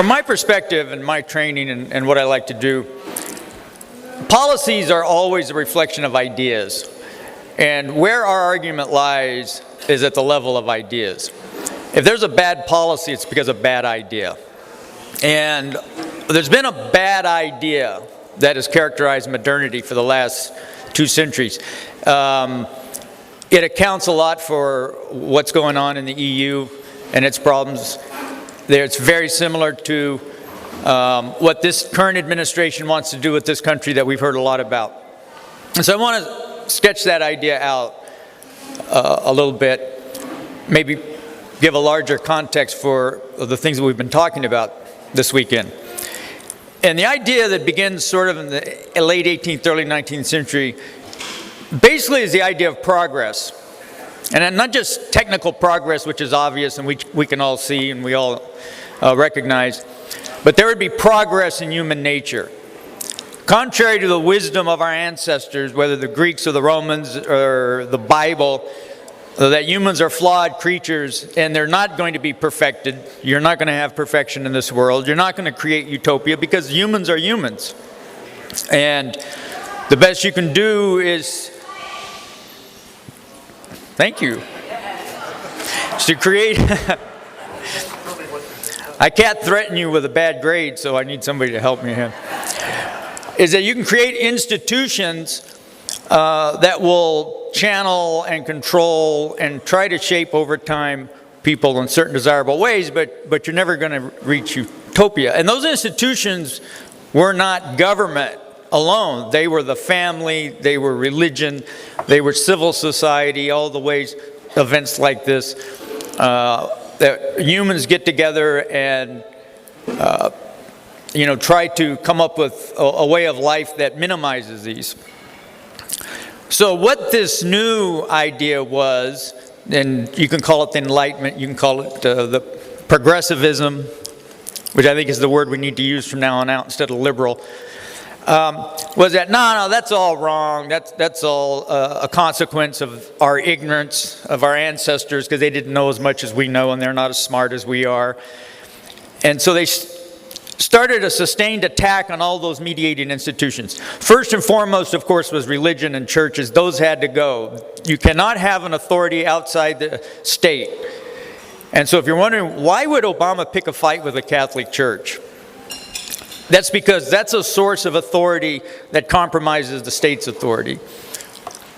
From my perspective and my training and what I like to do, policies are always a reflection of ideas. And where our argument lies is at the level of ideas. If there's a bad policy, it's because of a bad idea. And there's been a bad idea that has characterized modernity for the last 2 centuries. It accounts a lot for what's going on in the EU and its problems. It's very similar to what this current administration wants to do with this country that we've heard a lot about. And so I want to sketch that idea out a little bit, maybe give a larger context for the things that we've been talking about this weekend. And the idea that begins sort of in the late 18th, early 19th century basically is the idea of progress. And not just technical progress, which is obvious and we can all see and we all recognize, but there would be progress in human nature. Contrary to the wisdom of our ancestors, whether the Greeks or the Romans or the Bible, that humans are flawed creatures and they're not going to be perfected. You're not going to have perfection in this world. You're not going to create utopia because humans are humans. And the best you can do is, thank you, is to create, I can't threaten you with a bad grade, so I need somebody to help me here, is that you can create institutions that will channel and control and try to shape over time people in certain desirable ways, but you're never going to reach utopia. And those institutions were not government alone. They were the family, they were religion, they were civil society, all the ways events like this, that humans get together and try to come up with a way of life that minimizes these. So what this new idea was, and you can call it the Enlightenment, you can call it the progressivism, which I think is the word we need to use from now on out instead of liberal, was that no, that's all wrong. That's all a consequence of our ignorance of our ancestors because they didn't know as much as we know and they're not as smart as we are. And so they started a sustained attack on all those mediating institutions. First and foremost, of course, was religion and churches. Those had to go. You cannot have an authority outside the state. And so if you're wondering, why would Obama pick a fight with the Catholic Church? That's because that's a source of authority that compromises the state's authority.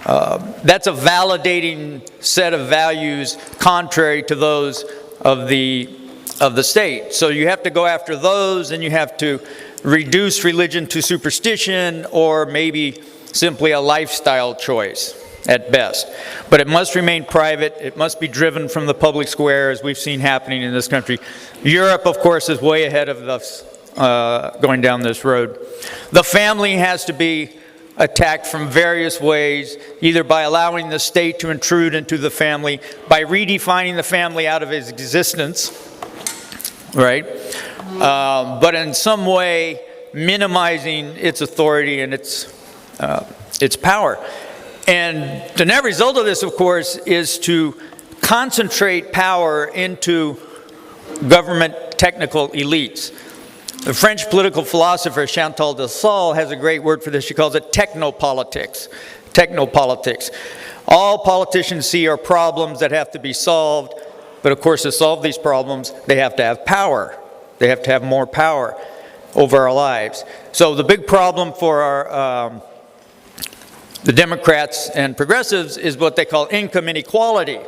That's a validating set of values contrary to those of the state. So you have to go after those, and you have to reduce religion to superstition or maybe simply a lifestyle choice at best. But it must remain private. It must be driven from the public square, as we've seen happening in this country. Europe, of course, is way ahead of us going down this road. The family has to be attacked from various ways, either by allowing the state to intrude into the family, by redefining the family out of its existence, right? But in some way minimizing its authority and its power. And the net result of this, of course, is to concentrate power into government technical elites. The French political philosopher Chantal de Saulles has a great word for this. She calls it technopolitics. Technopolitics. All politicians see are problems that have to be solved, but of course to solve these problems, they have to have power. They have to have more power over our lives. So the big problem for our the Democrats and progressives is what they call income inequality.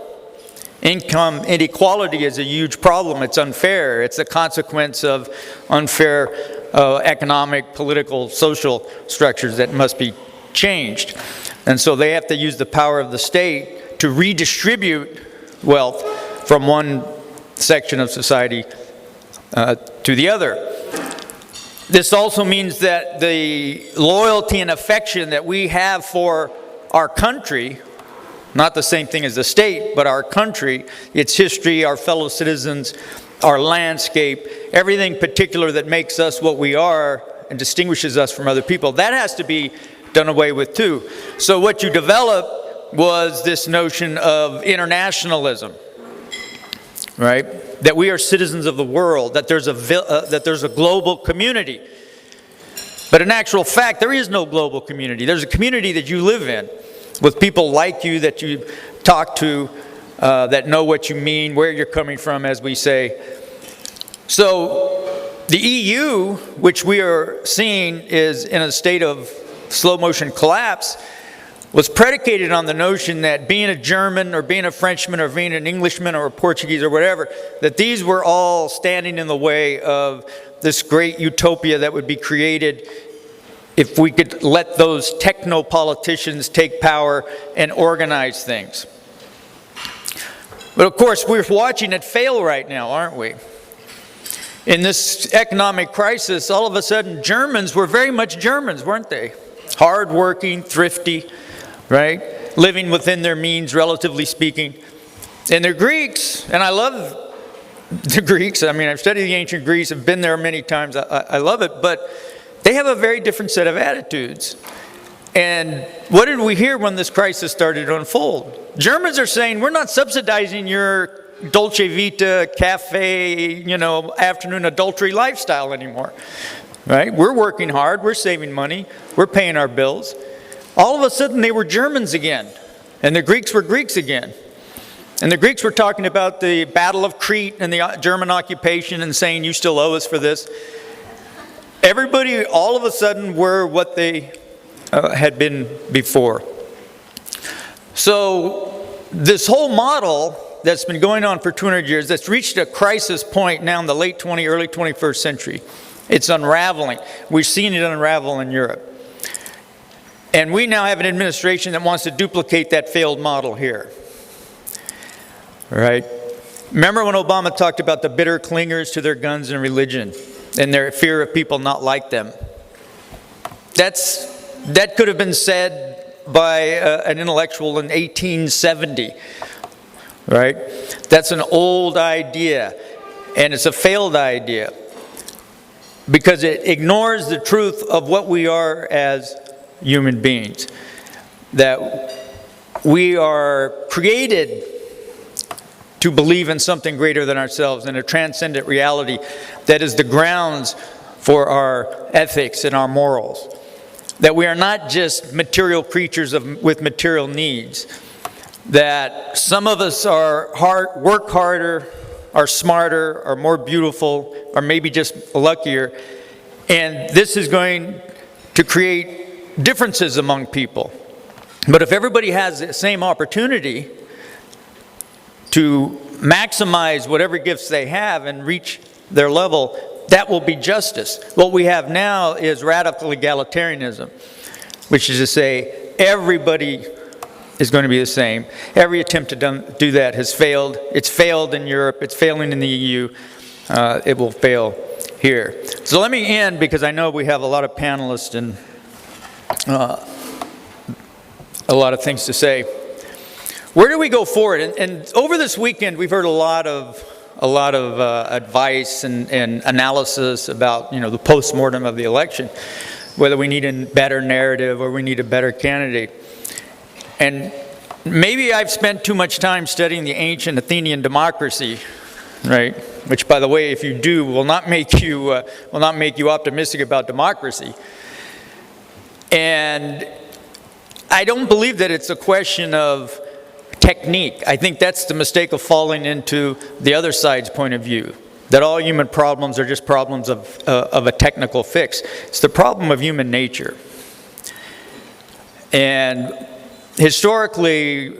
Income inequality is a huge problem. It's unfair. It's a consequence of unfair economic, political, social structures that must be changed. And so they have to use the power of the state to redistribute wealth from one section of society to the other. This also means that the loyalty and affection that we have for our country, not the same thing as the state, but our country, its history, our fellow citizens, our landscape, everything particular that makes us what we are and distinguishes us from other people, that has to be done away with too. So what you develop was this notion of internationalism, right? that we are citizens of the world, that there's a global community. But in actual fact, there is no global community. There's a community that you live in with people like you that you talk to, that know what you mean, where you're coming from, as we say. So the EU, which we are seeing is in a state of slow motion collapse, was predicated on the notion that being a German or being a Frenchman or being an Englishman or a Portuguese or whatever, that these were all standing in the way of this great utopia that would be created if we could let those techno-politicians take power and organize things. But of course, we're watching it fail right now, aren't we? In this economic crisis, all of a sudden, Germans were very much Germans, weren't they? Hardworking, thrifty, right? Living within their means, relatively speaking. And they're Greeks, and I love the Greeks. I mean, I've studied the ancient Greece, I've been there many times, I love it, but they have a very different set of attitudes. And what did we hear when this crisis started to unfold? Germans are saying, we're not subsidizing your Dolce Vita, cafe, afternoon adultery lifestyle anymore, right? We're working hard, we're saving money, we're paying our bills. All of a sudden they were Germans again, and the Greeks were Greeks again. And the Greeks were talking about the Battle of Crete and the German occupation and saying, you still owe us for this. Everybody all of a sudden were what they had been before. So this whole model that's been going on for 200 years, that's reached a crisis point now in the late 20th, early 21st century. It's unraveling. We've seen it unravel in Europe. And we now have an administration that wants to duplicate that failed model here. Right? Remember when Obama talked about the bitter clingers to their guns and religion and their fear of people not like them? That could have been said by an intellectual in 1870. Right? That's an old idea, and it's a failed idea because it ignores the truth of what we are as human beings. That we are created to believe in something greater than ourselves, in a transcendent reality that is the grounds for our ethics and our morals. That we are not just material creatures with material needs. That some of us work harder, are smarter, are more beautiful, or maybe just luckier. And this is going to create differences among people. But if everybody has the same opportunity to maximize whatever gifts they have and reach their level, that will be justice. What we have now is radical egalitarianism, which is to say everybody is going to be the same. Every attempt to do that has failed. It's failed in Europe. It's failing in the EU. It will fail here. So let me end, because I know we have a lot of panelists and a lot of things to say. Where do we go forward? And over this weekend, we've heard a lot of advice and analysis about the postmortem of the election, whether we need a better narrative or we need a better candidate. And maybe I've spent too much time studying the ancient Athenian democracy, right? Which, by the way, if you do, will not make you optimistic about democracy. And I don't believe that it's a question of technique. I think that's the mistake of falling into the other side's point of view, that all human problems are just problems of a technical fix. It's the problem of human nature. And historically,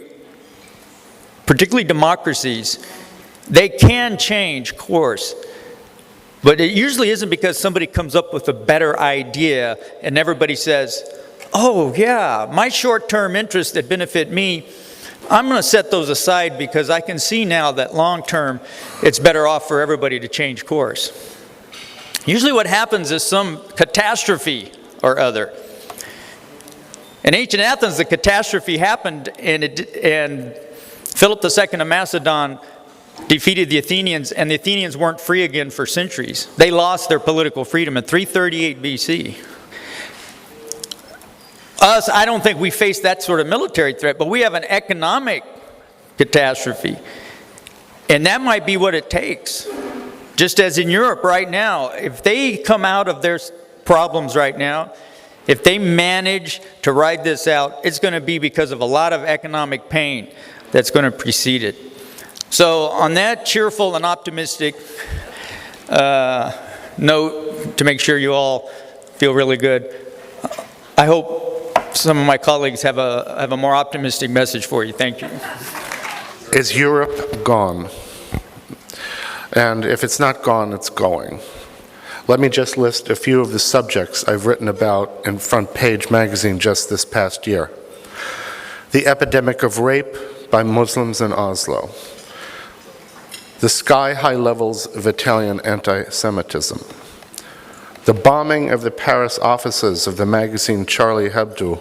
particularly democracies, they can change course, but it usually isn't because somebody comes up with a better idea and everybody says, oh yeah, my short-term interests that benefit me, I'm going to set those aside because I can see now that long-term it's better off for everybody to change course. Usually what happens is some catastrophe or other. In ancient Athens, the catastrophe happened, and Philip II of Macedon defeated the Athenians, and the Athenians weren't free again for centuries. They lost their political freedom in 338 BC. Us, I don't think we face that sort of military threat, but we have an economic catastrophe. And that might be what it takes. Just as in Europe right now, if they come out of their problems right now, if they manage to ride this out, it's going to be because of a lot of economic pain that's going to precede it. So on that cheerful and optimistic note, to make sure you all feel really good, I hope some of my colleagues have a more optimistic message for you. Thank you. Is Europe gone? And if it's not gone, it's going. Let me just list a few of the subjects I've written about in Front Page magazine just this past year. The epidemic of rape by Muslims in Oslo. The sky-high levels of Italian anti-Semitism. The bombing of the Paris offices of the magazine Charlie Hebdo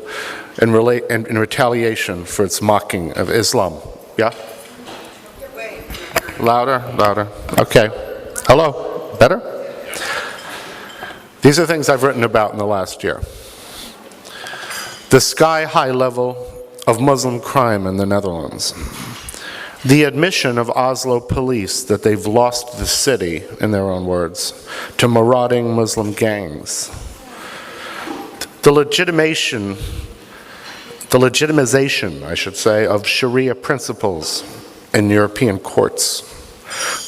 in retaliation for its mocking of Islam. Yeah? Louder, louder. Okay. Hello? Better? These are things I've written about in the last year. The sky-high level of Muslim crime in the Netherlands. The admission of Oslo police that they've lost the city, in their own words, to marauding Muslim gangs. The legitimization, I should say, of Sharia principles in European courts.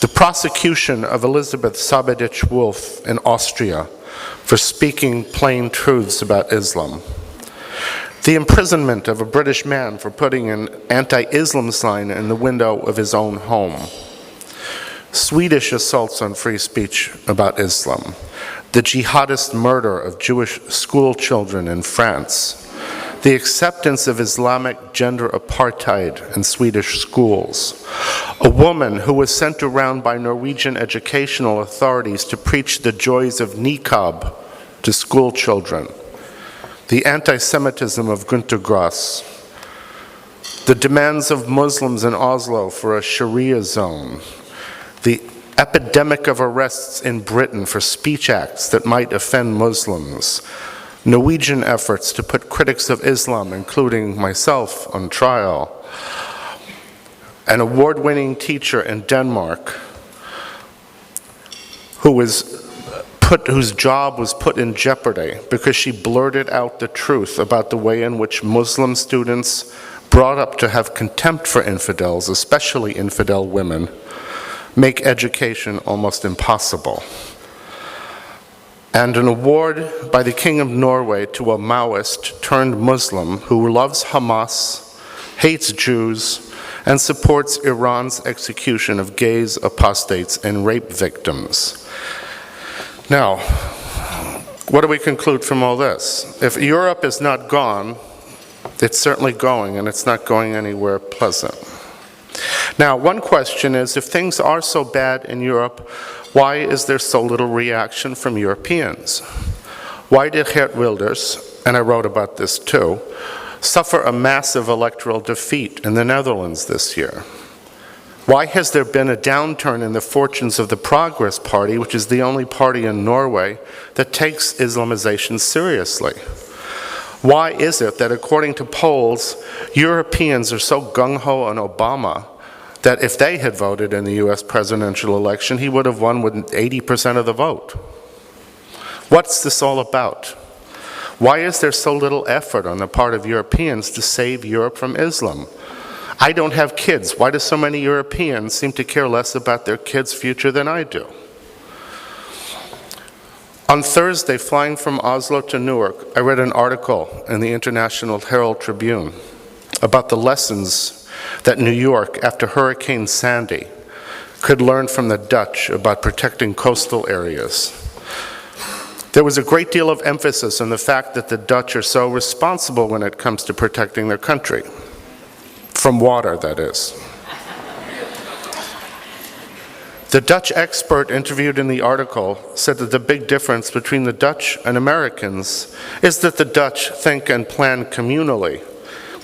The prosecution of Elizabeth Sabadich-Wolff in Austria for speaking plain truths about Islam. The imprisonment of a British man for putting an anti-Islam sign in the window of his own home. Swedish assaults on free speech about Islam. The jihadist murder of Jewish school children in France. The acceptance of Islamic gender apartheid in Swedish schools. A woman who was sent around by Norwegian educational authorities to preach the joys of niqab to school children. The anti-Semitism of Günter Grass. The demands of Muslims in Oslo for a Sharia zone. The epidemic of arrests in Britain for speech acts that might offend Muslims. Norwegian efforts to put critics of Islam, including myself, on trial. An award-winning teacher in Denmark whose job was put in jeopardy because she blurted out the truth about the way in which Muslim students brought up to have contempt for infidels, especially infidel women, make education almost impossible. And an award by the King of Norway to a Maoist turned Muslim who loves Hamas, hates Jews, and supports Iran's execution of gays, apostates, and rape victims. Now, what do we conclude from all this? If Europe is not gone, it's certainly going, and it's not going anywhere pleasant. Now, one question is, if things are so bad in Europe, why is there so little reaction from Europeans? Why did Geert Wilders, and I wrote about this too, suffer a massive electoral defeat in the Netherlands this year? Why has there been a downturn in the fortunes of the Progress Party, which is the only party in Norway that takes Islamization seriously? Why is it that, according to polls, Europeans are so gung-ho on Obama that if they had voted in the US presidential election, he would have won with 80% of the vote? What's this all about? Why is there so little effort on the part of Europeans to save Europe from Islam? I don't have kids. Why do so many Europeans seem to care less about their kids' future than I do? On Thursday, flying from Oslo to Newark, I read an article in the International Herald Tribune about the lessons that New York, after Hurricane Sandy, could learn from the Dutch about protecting coastal areas. There was a great deal of emphasis on the fact that the Dutch are so responsible when it comes to protecting their country. From water, that is. The Dutch expert interviewed in the article said that the big difference between the Dutch and Americans is that the Dutch think and plan communally,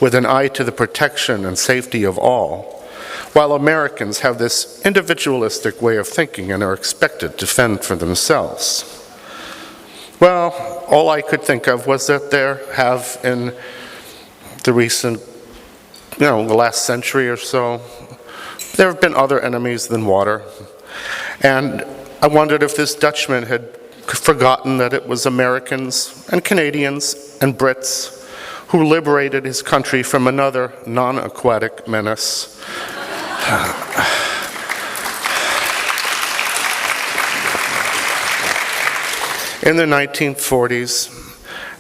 with an eye to the protection and safety of all, while Americans have this individualistic way of thinking and are expected to fend for themselves. Well, all I could think of was that there have, in the recent, the last century or so, There have been other enemies than water, and I wondered if this Dutchman had forgotten that it was Americans and Canadians and Brits who liberated his country from another non-aquatic menace. In the 1940s,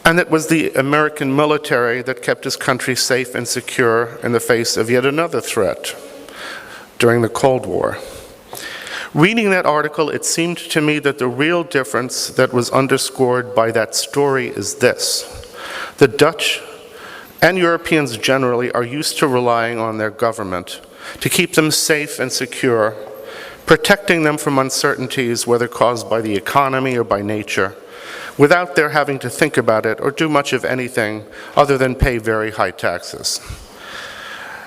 and it was the American military that kept his country safe and secure in the face of yet another threat during the Cold War. Reading that article, it seemed to me that the real difference that was underscored by that story is this. The Dutch and Europeans generally are used to relying on their government to keep them safe and secure, protecting them from uncertainties, whether caused by the economy or by nature, without their having to think about it or do much of anything other than pay very high taxes.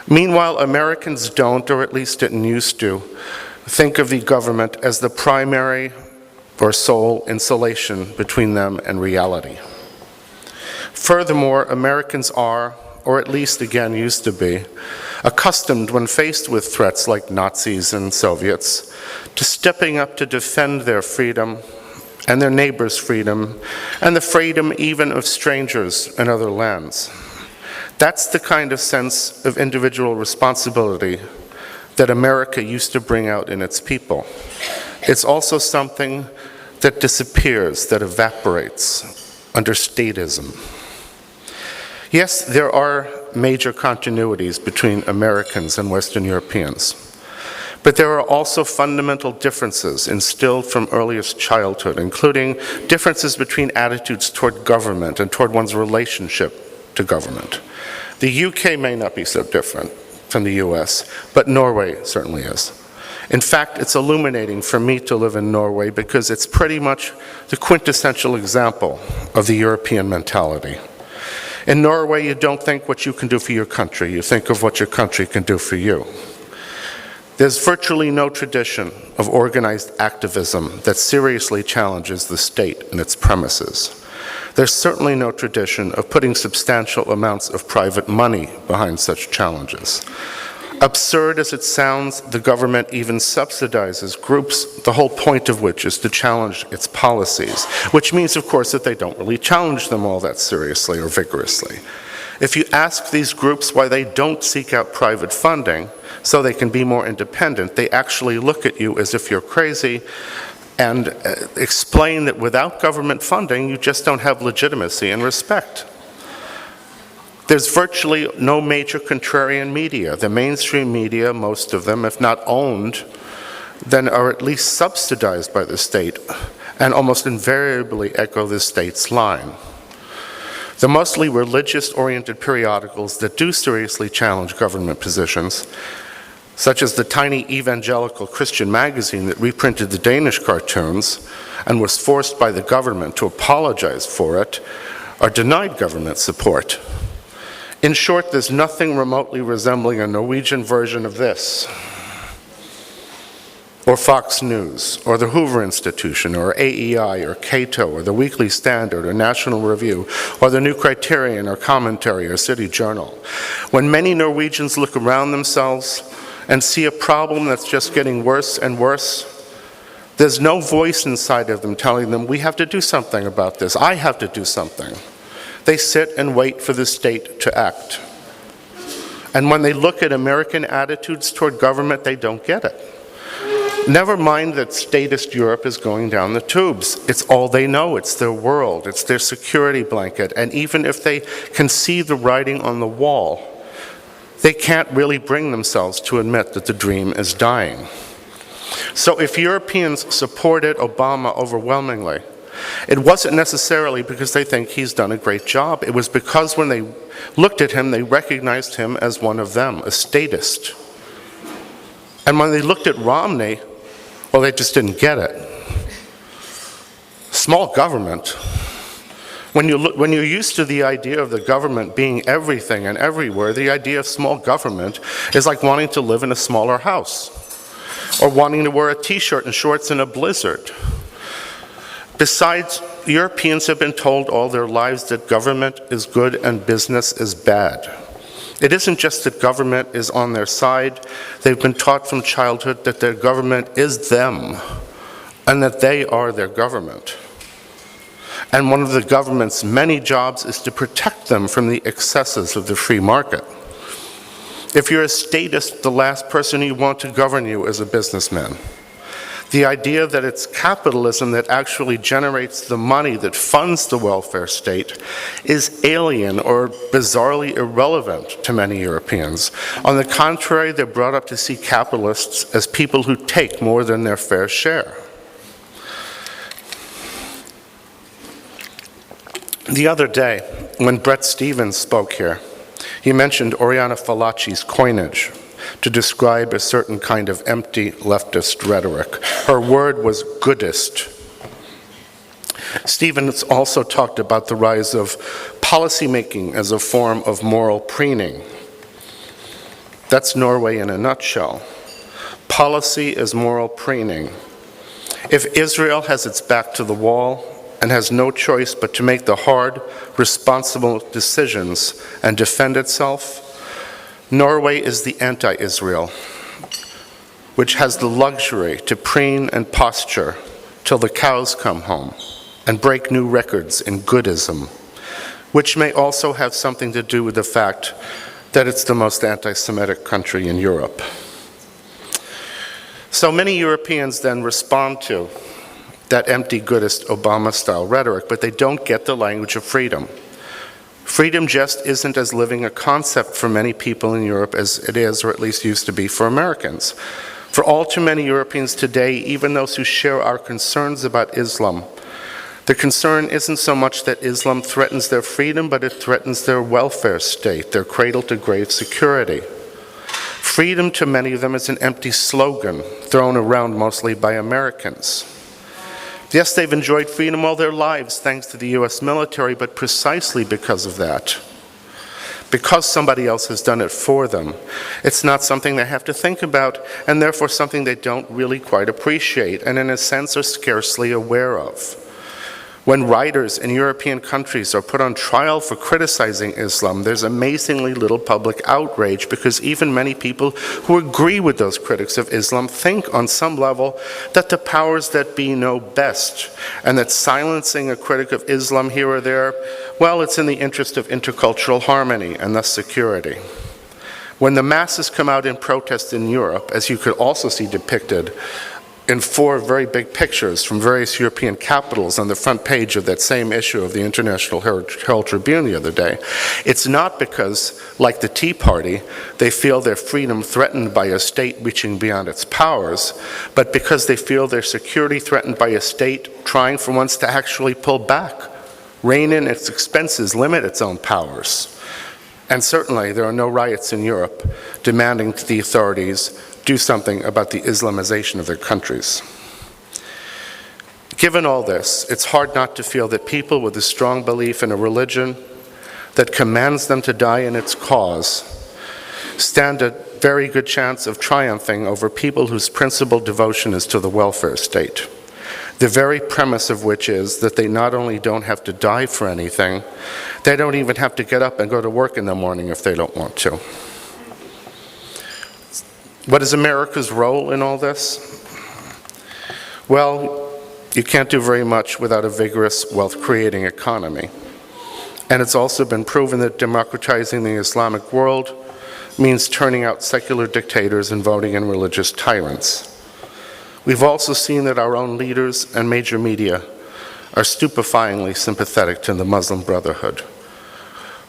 Meanwhile, Americans don't, or at least didn't used to, think of the government as the primary or sole insulation between them and reality. Furthermore, Americans are, or at least again used to be, accustomed when faced with threats like Nazis and Soviets to stepping up to defend their freedom and their neighbors' freedom and the freedom even of strangers in other lands. That's the kind of sense of individual responsibility that America used to bring out in its people. It's also something that disappears, that evaporates under statism. Yes, there are major continuities between Americans and Western Europeans, but there are also fundamental differences instilled from earliest childhood, including differences between attitudes toward government and toward one's relationship to government. The UK may not be so different from the US, but Norway certainly is. In fact, it's illuminating for me to live in Norway because it's pretty much the quintessential example of the European mentality. In Norway, you don't think what you can do for your country, you think of what your country can do for you. There's virtually no tradition of organized activism that seriously challenges the state and its premises. There's certainly no tradition of putting substantial amounts of private money behind such challenges. Absurd as it sounds, the government even subsidizes groups, the whole point of which is to challenge its policies, which means, of course, that they don't really challenge them all that seriously or vigorously. If you ask these groups why they don't seek out private funding so they can be more independent, they actually look at you as if you're crazy and explain that without government funding, you just don't have legitimacy and respect. There's virtually no major contrarian media. The mainstream media, most of them, if not owned, then are at least subsidized by the state and almost invariably echo the state's line. The mostly religious-oriented periodicals that do seriously challenge government positions, such as the tiny evangelical Christian magazine that reprinted the Danish cartoons and was forced by the government to apologize for it, are denied government support. In short, there's nothing remotely resembling a Norwegian version of this, or Fox News, or the Hoover Institution, or AEI, or Cato, or the Weekly Standard, or National Review, or the New Criterion, or Commentary, or City Journal. When many Norwegians look around themselves and see a problem that's just getting worse and worse, there's no voice inside of them telling them, we have to do something about this, I have to do something. They sit and wait for the state to act. And when they look at American attitudes toward government, they don't get it. Never mind that statist Europe is going down the tubes. It's all they know, it's their world, it's their security blanket. And even if they can see the writing on the wall, they can't really bring themselves to admit that the dream is dying. So if Europeans supported Obama overwhelmingly, it wasn't necessarily because they think he's done a great job. It was because when they looked at him, they recognized him as one of them, a statist. And when they looked at Romney, well, they just didn't get it. Small government. When you're used to the idea of the government being everything and everywhere, the idea of small government is like wanting to live in a smaller house or wanting to wear a t-shirt and shorts in a blizzard. Besides, Europeans have been told all their lives that government is good and business is bad. It isn't just that government is on their side. They've been taught from childhood that their government is them and that they are their government. And one of the government's many jobs is to protect them from the excesses of the free market. If you're a statist, the last person you want to govern you is a businessman. The idea that it's capitalism that actually generates the money that funds the welfare state is alien or bizarrely irrelevant to many Europeans. On the contrary, they're brought up to see capitalists as people who take more than their fair share. The other day, when Bret Stephens spoke here, he mentioned Oriana Fallaci's coinage to describe a certain kind of empty leftist rhetoric. Her word was goodist. Stephens also talked about the rise of policymaking as a form of moral preening. That's Norway in a nutshell. Policy is moral preening. If Israel has its back to the wall and has no choice but to make the hard, responsible decisions and defend itself, Norway is the anti-Israel, which has the luxury to preen and posture till the cows come home and break new records in goodism, which may also have something to do with the fact that it's the most anti-Semitic country in Europe. So many Europeans then respond to that empty goodist Obama-style rhetoric, but they don't get the language of freedom. Freedom just isn't as living a concept for many people in Europe as it is, or at least used to be, for Americans. For all too many Europeans today, even those who share our concerns about Islam, the concern isn't so much that Islam threatens their freedom, but it threatens their welfare state, their cradle-to-grave security. Freedom to many of them is an empty slogan thrown around mostly by Americans. Yes, they've enjoyed freedom all their lives thanks to the US military, but precisely because of that, because somebody else has done it for them, it's not something they have to think about, and therefore something they don't really quite appreciate, and in a sense are scarcely aware of. When writers in European countries are put on trial for criticizing Islam, there's amazingly little public outrage because even many people who agree with those critics of Islam think on some level that the powers that be know best and that silencing a critic of Islam here or there, well, it's in the interest of intercultural harmony and thus security. When the masses come out in protest in Europe, as you could also see depicted in 4 very big pictures from various European capitals on the front page of that same issue of the International Herald Tribune the other day, it's not because, like the Tea Party, they feel their freedom threatened by a state reaching beyond its powers, but because they feel their security threatened by a state trying for once to actually pull back, rein in its expenses, limit its own powers. And certainly there are no riots in Europe demanding to the authorities do something about the Islamization of their countries. Given all this, it's hard not to feel that people with a strong belief in a religion that commands them to die in its cause stand a very good chance of triumphing over people whose principal devotion is to the welfare state, the very premise of which is that they not only don't have to die for anything, they don't even have to get up and go to work in the morning if they don't want to. What is America's role in all this? Well, you can't do very much without a vigorous wealth-creating economy. And it's also been proven that democratizing the Islamic world means turning out secular dictators and voting in religious tyrants. We've also seen that our own leaders and major media are stupefyingly sympathetic to the Muslim Brotherhood.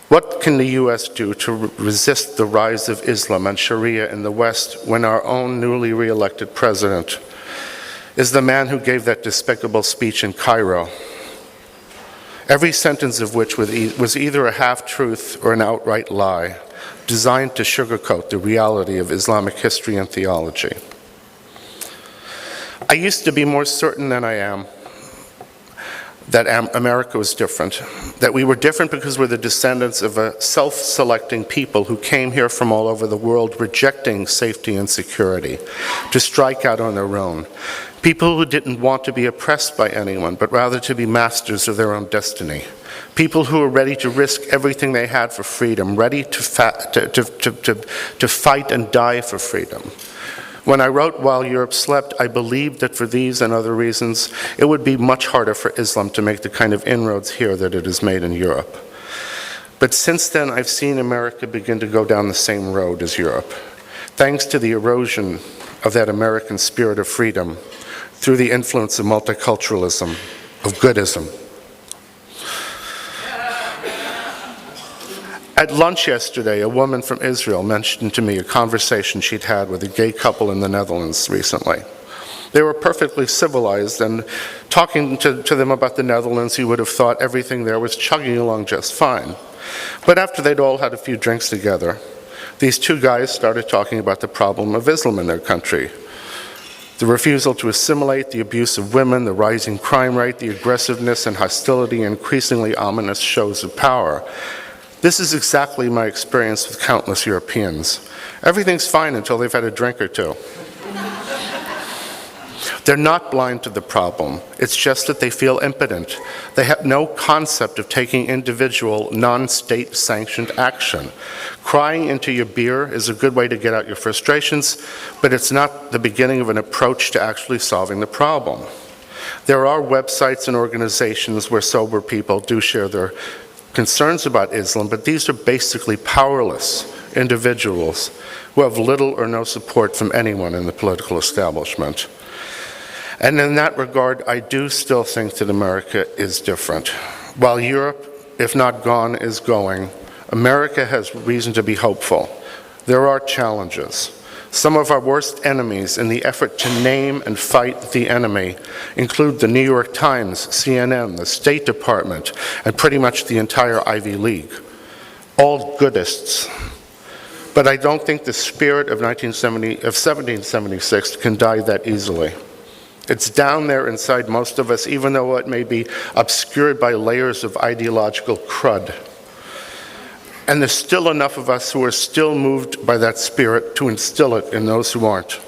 What can the US do to resist the rise of Islam and Sharia in the West when our own newly re-elected president is the man who gave that despicable speech in Cairo, every sentence of which was either a half-truth or an outright lie, designed to sugarcoat the reality of Islamic history and theology? I used to be more certain than I am that America was different, that we were different because we're the descendants of a self-selecting people who came here from all over the world rejecting safety and security to strike out on their own. People who didn't want to be oppressed by anyone, but rather to be masters of their own destiny. People who were ready to risk everything they had for freedom, ready to fight and die for freedom. When I wrote While Europe Slept, I believed that for these and other reasons, it would be much harder for Islam to make the kind of inroads here that it has made in Europe. But since then, I've seen America begin to go down the same road as Europe, thanks to the erosion of that American spirit of freedom through the influence of multiculturalism, of goodism. At lunch yesterday, a woman from Israel mentioned to me a conversation she'd had with a gay couple in the Netherlands recently. They were perfectly civilized, and talking to them about the Netherlands, you would have thought everything there was chugging along just fine. But after they'd all had a few drinks together, these two guys started talking about the problem of Islam in their country. The refusal to assimilate, the abuse of women, the rising crime rate, the aggressiveness and hostility, increasingly ominous shows of power. This is exactly my experience with countless Europeans. Everything's fine until they've had a drink or two. They're not blind to the problem. It's just that they feel impotent. They have no concept of taking individual, non-state sanctioned action. Crying into your beer is a good way to get out your frustrations, but it's not the beginning of an approach to actually solving the problem. There are websites and organizations where sober people do share their concerns about Islam, but these are basically powerless individuals who have little or no support from anyone in the political establishment. And in that regard, I do still think that America is different. While Europe, if not gone, is going, America has reason to be hopeful. There are challenges. Some of our worst enemies in the effort to name and fight the enemy include the New York Times, CNN, the State Department, and pretty much the entire Ivy League. All goodists. But I don't think the spirit of 1776 can die that easily. It's down there inside most of us, even though it may be obscured by layers of ideological crud. And there's still enough of us who are still moved by that spirit to instill it in those who aren't.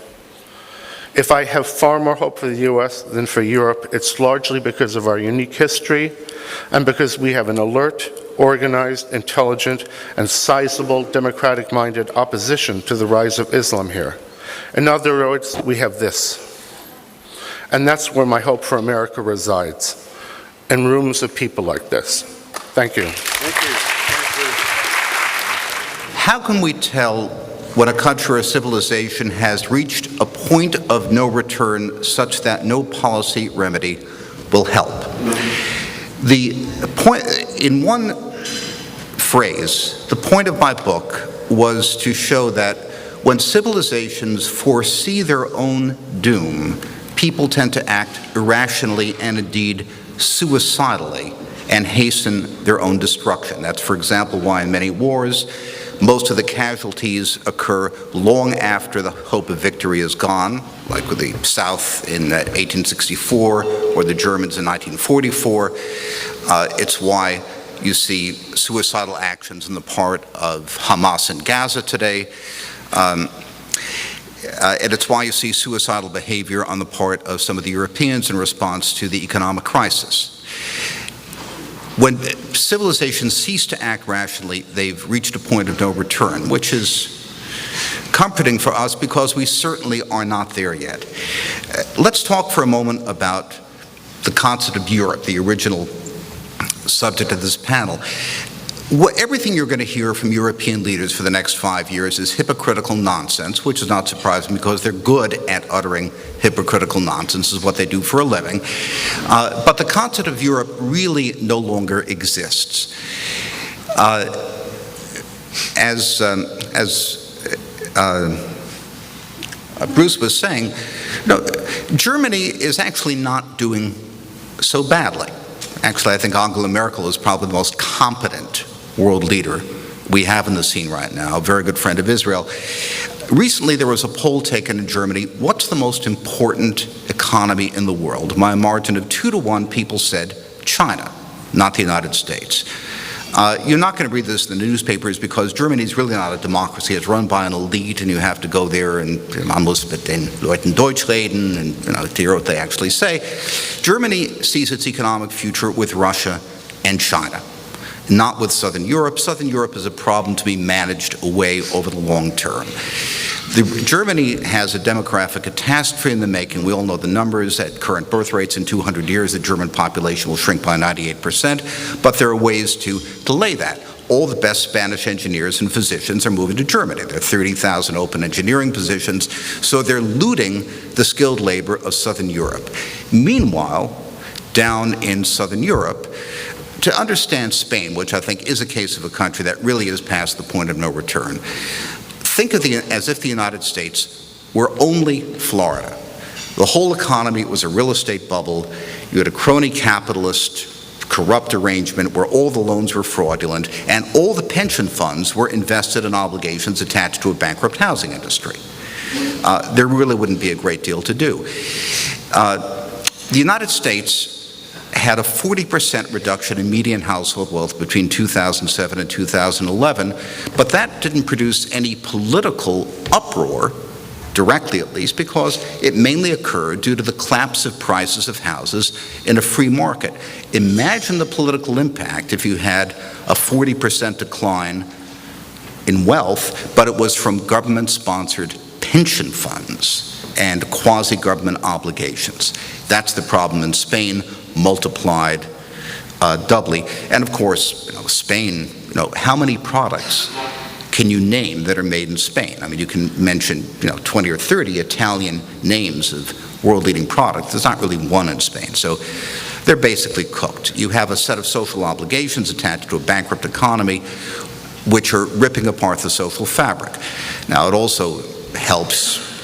If I have far more hope for the US than for Europe, it's largely because of our unique history and because we have an alert, organized, intelligent, and sizable democratic-minded opposition to the rise of Islam here. In other words, we have this. And that's where my hope for America resides, in rooms of people like this. Thank you. Thank you. How can we tell when a country or civilization has reached a point of no return such that no policy remedy will help? The point, in one phrase, the point of my book was to show that when civilizations foresee their own doom, people tend to act irrationally and indeed suicidally and hasten their own destruction. That's, for example, why in many wars, most of the casualties occur long after the hope of victory is gone, like with the South in 1864 or the Germans in 1944. It's why you see suicidal actions on the part of Hamas in Gaza today. And it's why you see suicidal behavior on the part of some of the Europeans in response to the economic crisis. When civilizations cease to act rationally, they've reached a point of no return, which is comforting for us because we certainly are not there yet. Let's talk for a moment about the concept of Europe, the original subject of this panel. Everything you're going to hear from European leaders for the next 5 years is hypocritical nonsense, which is not surprising because they're good at uttering hypocritical nonsense, is what they do for a living. But the concept of Europe really no longer exists. As Bruce was saying, Germany is actually not doing so badly. Actually, I think Angela Merkel is probably the most competent world leader we have in the scene right now, a very good friend of Israel. Recently, there was a poll taken in Germany. What's the most important economy in the world? By a margin of 2-1, people said China, not the United States. You're not going to read this in the newspapers because Germany is really not a democracy. It's run by an elite, and you have to go there and man muss mit den Leuten Deutsch reden and to hear what they actually say. Germany sees its economic future with Russia and China, not with Southern Europe. Southern Europe is a problem to be managed away over the long term. Germany has a demographic catastrophe in the making. We all know the numbers. At current birth rates in 200 years, the German population will shrink by 98%, but there are ways to delay that. All the best Spanish engineers and physicians are moving to Germany. There are 30,000 open engineering positions, so they're looting the skilled labor of Southern Europe. Meanwhile, down in Southern Europe, to understand Spain, which I think is a case of a country that really is past the point of no return, think of as if the United States were only Florida. The whole economy was a real estate bubble. You had a crony capitalist, corrupt arrangement where all the loans were fraudulent and all the pension funds were invested in obligations attached to a bankrupt housing industry. There really wouldn't be a great deal to do. The United States had a 40% reduction in median household wealth between 2007 and 2011, but that didn't produce any political uproar, directly at least, because it mainly occurred due to the collapse of prices of houses in a free market. Imagine the political impact if you had a 40% decline in wealth, but it was from government-sponsored pension funds and quasi-government obligations. That's the problem in Spain, multiplied doubly. And of course, Spain, how many products can you name that are made in Spain? I mean, you can mention 20 or 30 Italian names of world-leading products. There's not really one in Spain. So they're basically cooked. You have a set of social obligations attached to a bankrupt economy which are ripping apart the social fabric. Now, it also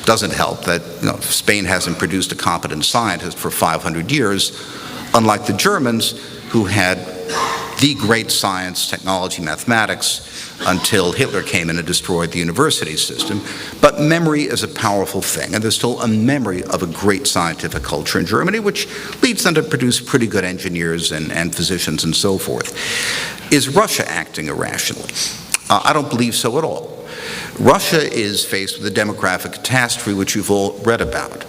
doesn't help that Spain hasn't produced a competent scientist for 500 years, unlike the Germans, who had the great science, technology, mathematics, until Hitler came in and destroyed the university system. But memory is a powerful thing, and there's still a memory of a great scientific culture in Germany, which leads them to produce pretty good engineers and physicians and so forth. Is Russia acting irrationally? I don't believe so at all. Russia is faced with a demographic catastrophe, which you've all read about.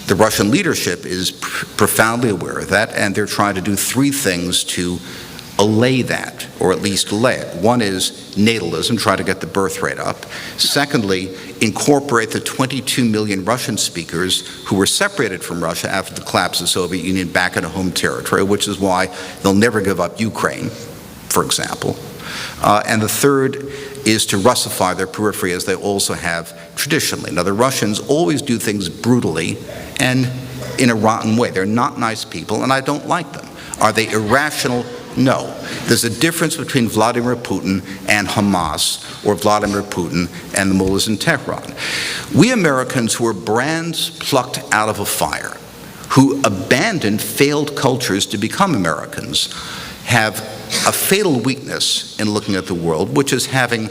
The Russian leadership is profoundly aware of that, and they're trying to do three things to allay that, or at least allay it. One is natalism, try to get the birth rate up. Secondly, incorporate the 22 million Russian speakers who were separated from Russia after the collapse of the Soviet Union back into home territory, which is why they'll never give up Ukraine, for example. And the third is to Russify their periphery, as they also have traditionally. Now, the Russians always do things brutally and in a rotten way. They're not nice people, and I don't like them. Are they irrational? No. There's a difference between Vladimir Putin and Hamas, or Vladimir Putin and the mullahs in Tehran. We Americans, who are brands plucked out of a fire, who abandoned failed cultures to become Americans, have a fatal weakness in looking at the world, which is having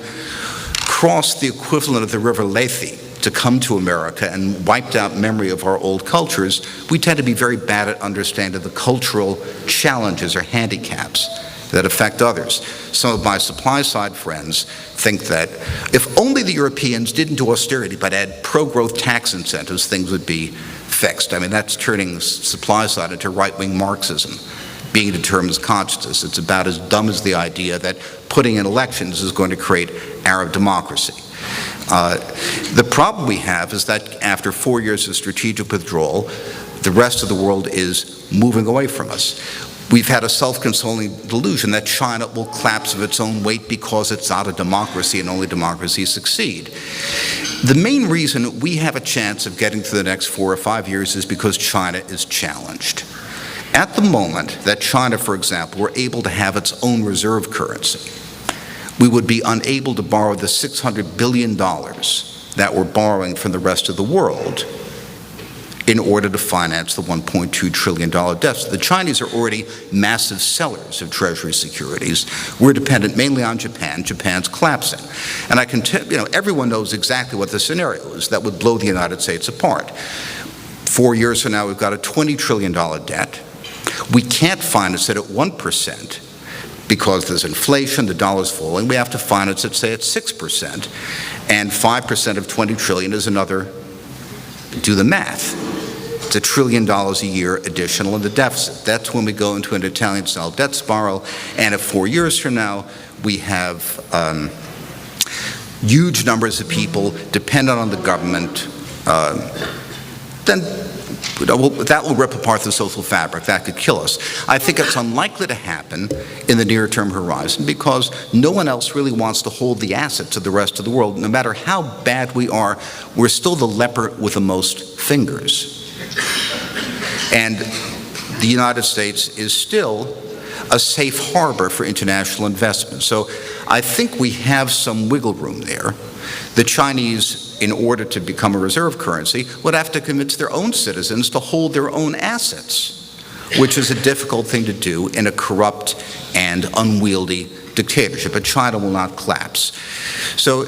crossed the equivalent of the River Lethe to come to America and wiped out memory of our old cultures. We tend to be very bad at understanding the cultural challenges or handicaps that affect others. Some of my supply side friends think that if only the Europeans didn't do austerity but add pro-growth tax incentives, things would be fixed. I mean, that's turning supply side into right-wing Marxism. Being determines consciousness. It's about as dumb as the idea that putting in elections is going to create Arab democracy. The problem we have is that after 4 years of strategic withdrawal, the rest of the world is moving away from us. We've had a self-consoling delusion that China will collapse of its own weight because it's not a democracy and only democracies succeed. The main reason we have a chance of getting through the next 4 or 5 years is because China is challenged. At the moment that China, for example, were able to have its own reserve currency, we would be unable to borrow the $600 billion that we're borrowing from the rest of the world in order to finance the $1.2 trillion deficit. The Chinese are already massive sellers of Treasury securities. We're dependent mainly on Japan. Japan's collapsing. And I can tell everyone knows exactly what the scenario is that would blow the United States apart. 4 years from now, we've got a $20 trillion debt. We can't finance it at 1%. because there's inflation, the dollar's falling, we have to finance it, say, at 6%, and 5% of 20 trillion is another, do the math. It's $1 trillion a year additional in the deficit. That's when we go into an Italian-style debt spiral, and if 4 years from now we have huge numbers of people dependent on the government, then that will rip apart the social fabric. That could kill us. I think it's unlikely to happen in the near-term horizon because no one else really wants to hold the assets of the rest of the world. No matter how bad we are, we're still the leper with the most fingers. And the United States is still a safe harbor for international investment. So I think we have some wiggle room there. The Chinese, in order to become a reserve currency, would have to convince their own citizens to hold their own assets, which is a difficult thing to do in a corrupt and unwieldy dictatorship. But China will not collapse. So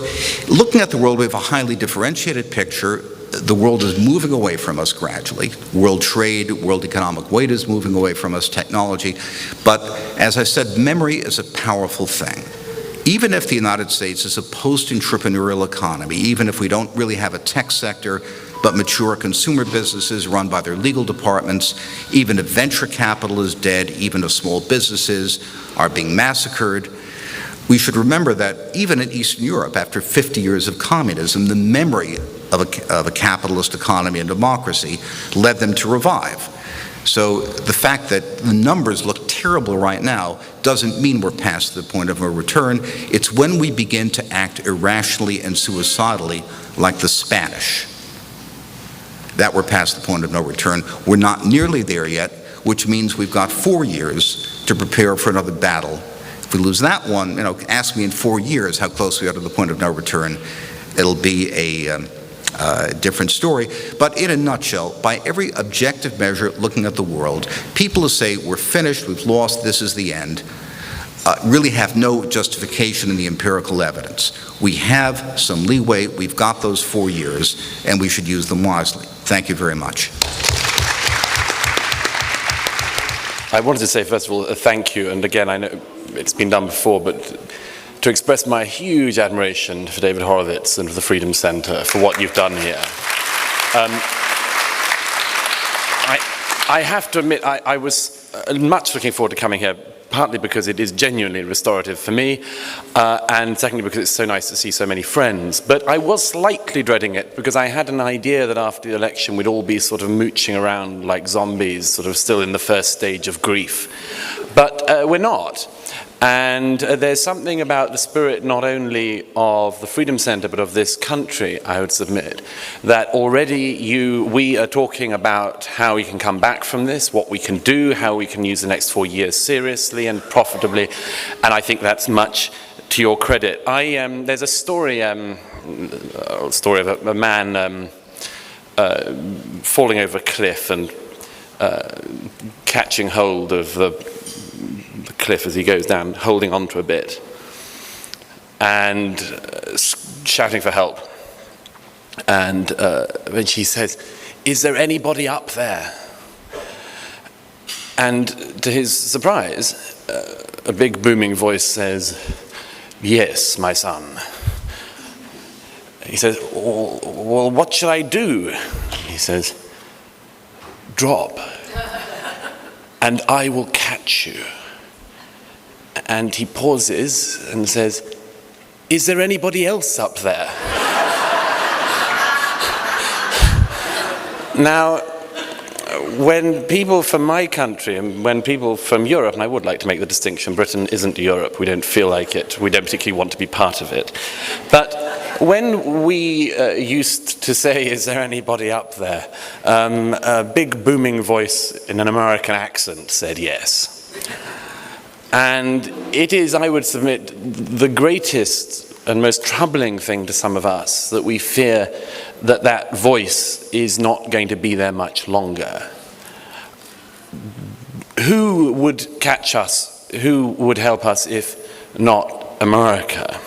looking at the world, we have a highly differentiated picture. The world is moving away from us gradually. World trade, world economic weight is moving away from us, technology. But as I said, memory is a powerful thing. Even if the United States is a post-entrepreneurial economy, even if we don't really have a tech sector, but mature consumer businesses run by their legal departments, even if venture capital is dead, even if small businesses are being massacred, we should remember that even in Eastern Europe, after 50 years of communism, the memory of a capitalist economy and democracy led them to revive. So the fact that the numbers look terrible right now doesn't mean we're past the point of no return. It's when we begin to act irrationally and suicidally like the Spanish that we're past the point of no return. We're not nearly there yet, which means we've got 4 years to prepare for another battle. If we lose that one, ask me in 4 years how close we are to the point of no return. It'll be a different story. But in a nutshell, by every objective measure looking at the world, people who say we're finished, we've lost, this is the end, really have no justification in the empirical evidence. We have some leeway, we've got those 4 years, and we should use them wisely. Thank you very much. I wanted to say, first of all, thank you, and again, I know it's been done before, but to express my huge admiration for David Horowitz and for the Freedom Center for what you've done here. I have to admit, I was much looking forward to coming here, partly because it is genuinely restorative for me, and secondly because it's so nice to see so many friends. But I was slightly dreading it because I had an idea that after the election we'd all be sort of mooching around like zombies, sort of still in the first stage of grief. But we're not. And there's something about the spirit not only of the Freedom Center but of this country, I would submit, that already we are talking about how we can come back from this, what we can do, how we can use the next 4 years seriously and profitably, and I think that's much to your credit. There's a story of a man falling over a cliff and catching hold of the cliff as he goes down, holding on to a bit and shouting for help. And when she says, "Is there anybody up there?" And to his surprise, a big booming voice says, "Yes, my son." He says, "Well, what should I do?" He says, "Drop, and I will catch you." And he pauses and says, "Is there anybody else up there?" Now, when people from my country and when people from Europe, and I would like to make the distinction, Britain isn't Europe, we don't feel like it, we don't particularly want to be part of it. But when we used to say, "Is there anybody up there?" A big booming voice in an American accent said yes. And it is, I would submit, the greatest and most troubling thing to some of us that we fear that that voice is not going to be there much longer. Who would catch us? Who would help us if not America?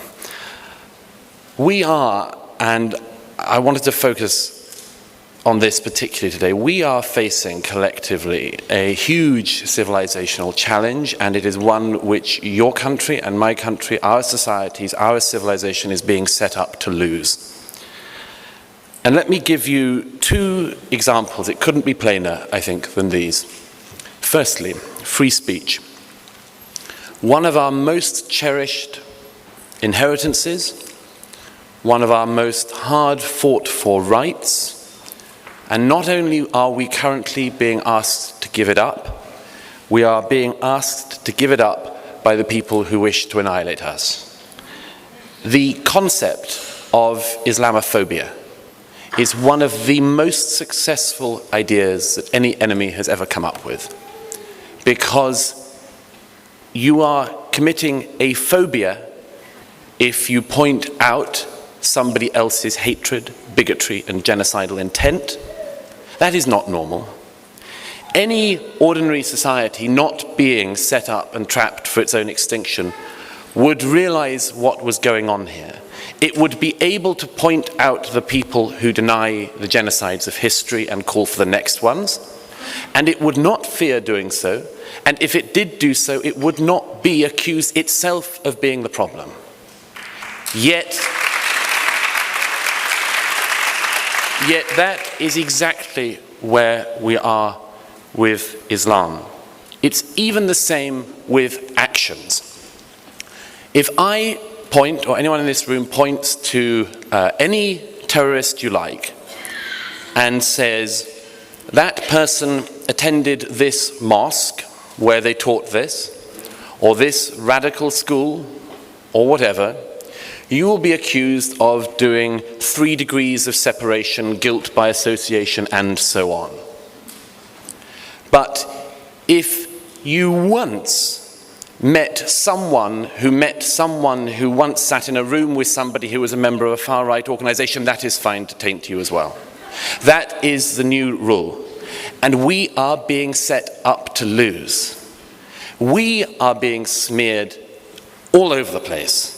We are, and I wanted to focus on this particularly today. We are facing collectively a huge civilizational challenge, and it is one which your country and my country, our societies, our civilization is being set up to lose. And let me give you two examples. It couldn't be plainer, I think, than these. Firstly, free speech. One of our most cherished inheritances, one of our most hard fought for rights, and not only are we currently being asked to give it up, we are being asked to give it up by the people who wish to annihilate us. The concept of Islamophobia is one of the most successful ideas that any enemy has ever come up with, because you are committing a phobia if you point out somebody else's hatred, bigotry, and genocidal intent. That is not normal. Any ordinary society not being set up and trapped for its own extinction would realize what was going on here. It would be able to point out the people who deny the genocides of history and call for the next ones, and it would not fear doing so, and if it did do so, it would not be accused itself of being the problem. Yet that is exactly where we are with Islam. It's even the same with actions. If I point, or anyone in this room points to any terrorist you like and says, that person attended this mosque where they taught this, or this radical school, or whatever, you will be accused of doing 3 degrees of separation, guilt by association, and so on. But if you once met someone who once sat in a room with somebody who was a member of a far-right organization, that is fine to taint you as well. That is the new rule. And we are being set up to lose. We are being smeared all over the place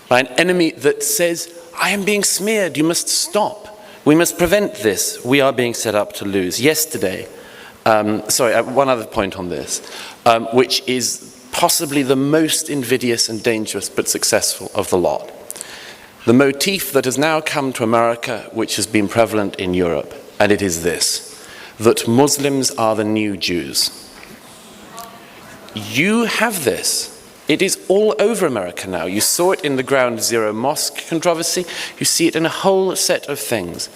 by an enemy that says, I am being smeared, you must stop. We must prevent this. We are being set up to lose. Yesterday, one other point on this, which is possibly the most invidious and dangerous but successful of the lot. The motif that has now come to America, which has been prevalent in Europe, and it is this, that Muslims are the new Jews. You have this. It is all over America now. You saw it in the Ground Zero Mosque controversy. You see it in a whole set of things.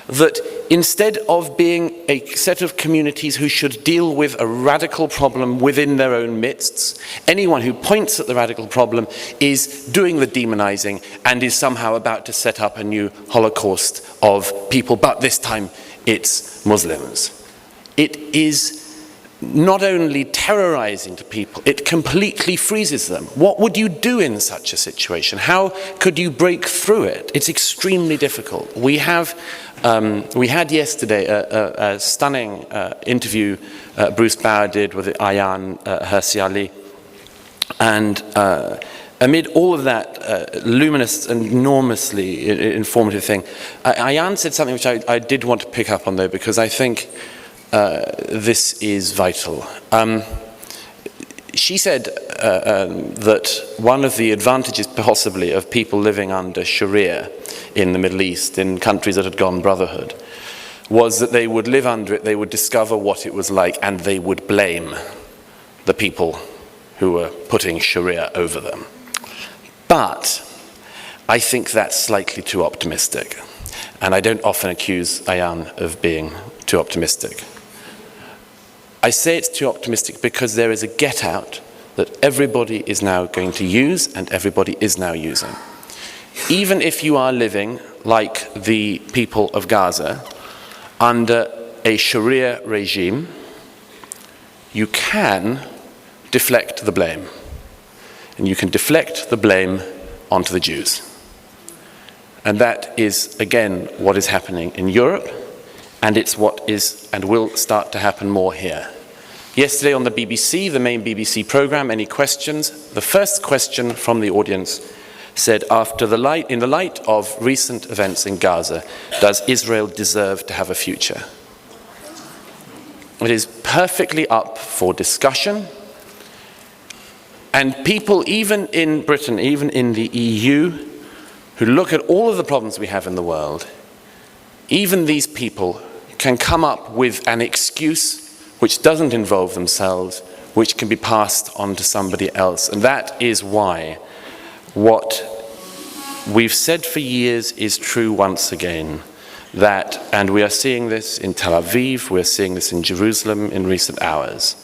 That instead of being a set of communities who should deal with a radical problem within their own midst, anyone who points at the radical problem is doing the demonizing and is somehow about to set up a new Holocaust of people, but this time it's Muslims. It is not only terrorizing to people, it completely freezes them. What would you do in such a situation? How could you break through it? It's extremely difficult. We had yesterday a stunning interview Bruce Bauer did with Ayaan Hirsi Ali, and amid all of that luminous and enormously informative thing, Ayaan said something which I did want to pick up on, though, because I think this is vital. She said that one of the advantages possibly of people living under Sharia in the Middle East, in countries that had gone brotherhood, was that they would live under it, they would discover what it was like, and they would blame the people who were putting Sharia over them. But I think that's slightly too optimistic, and I don't often accuse Ayaan of being too optimistic. I say it's too optimistic because there is a get-out that everybody is now going to use and everybody is now using. Even if you are living, like the people of Gaza, under a Sharia regime, you can deflect the blame. And you can deflect the blame onto the Jews. And that is, again, what is happening in Europe, and it's what is and will start to happen more here. Yesterday on the BBC, the main BBC programme, any questions? The first question from the audience said, in the light of recent events in Gaza, does Israel deserve to have a future? It is perfectly up for discussion, and people, even in Britain, even in the EU, who look at all of the problems we have in the world, even these people can come up with an excuse which doesn't involve themselves, which can be passed on to somebody else. And that is why what we've said for years is true once again. And we are seeing this in Tel Aviv, we're seeing this in Jerusalem in recent hours,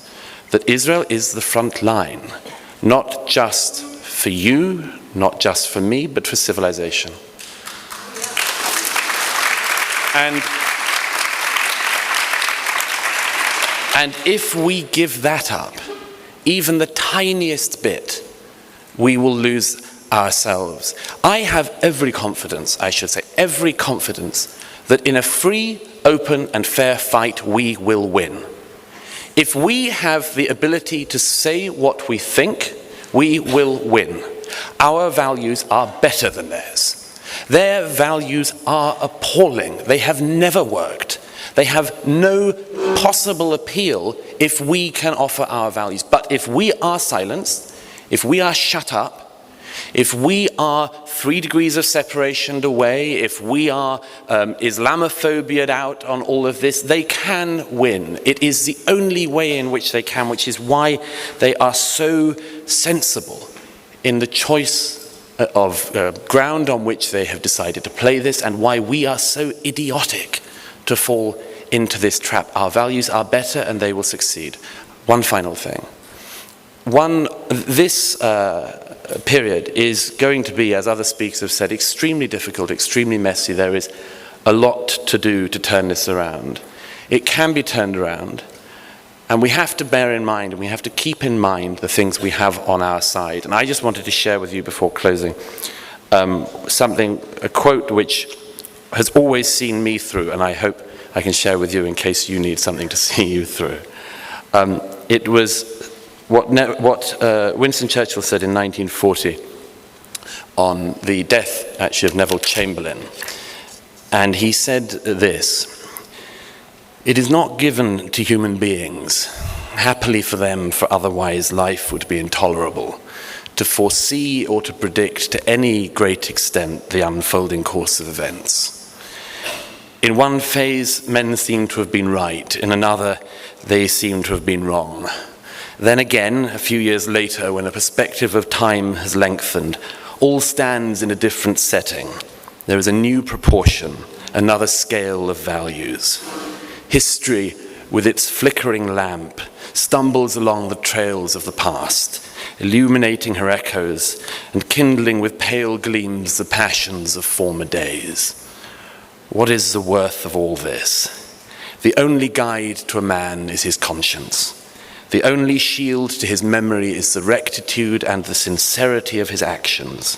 that Israel is the front line, not just for you, not just for me, but for civilization. And if we give that up, even the tiniest bit, we will lose ourselves. I have every confidence, every confidence, that in a free, open, and fair fight, we will win. If we have the ability to say what we think, we will win. Our values are better than theirs. Their values are appalling. They have never worked. They have no possible appeal if we can offer our values. But if we are silenced, if we are shut up, if we are 3 degrees of separation away, if we are Islamophobia'd out on all of this, they can win. It is the only way in which they can, which is why they are so sensible in the choice of ground on which they have decided to play this, and why we are so idiotic to fall into this trap. Our values are better and they will succeed. One final thing. This period is going to be, as other speakers have said, extremely difficult, extremely messy. There is a lot to do to turn this around. It can be turned around, and we have to bear in mind, and we have to keep in mind the things we have on our side. And I just wanted to share with you before closing a quote which has always seen me through, and I hope I can share with you in case you need something to see you through. It was what Winston Churchill said in 1940 on the death, actually, of Neville Chamberlain. And he said this: "It is not given to human beings, happily for them, for otherwise life would be intolerable, to foresee or to predict to any great extent the unfolding course of events. In one phase, men seem to have been right. In another, they seem to have been wrong. Then again, a few years later, when a perspective of time has lengthened, all stands in a different setting. There is a new proportion, another scale of values. History, with its flickering lamp, stumbles along the trails of the past, illuminating her echoes and kindling with pale gleams the passions of former days. What is the worth of all this? The only guide to a man is his conscience. The only shield to his memory is the rectitude and the sincerity of his actions.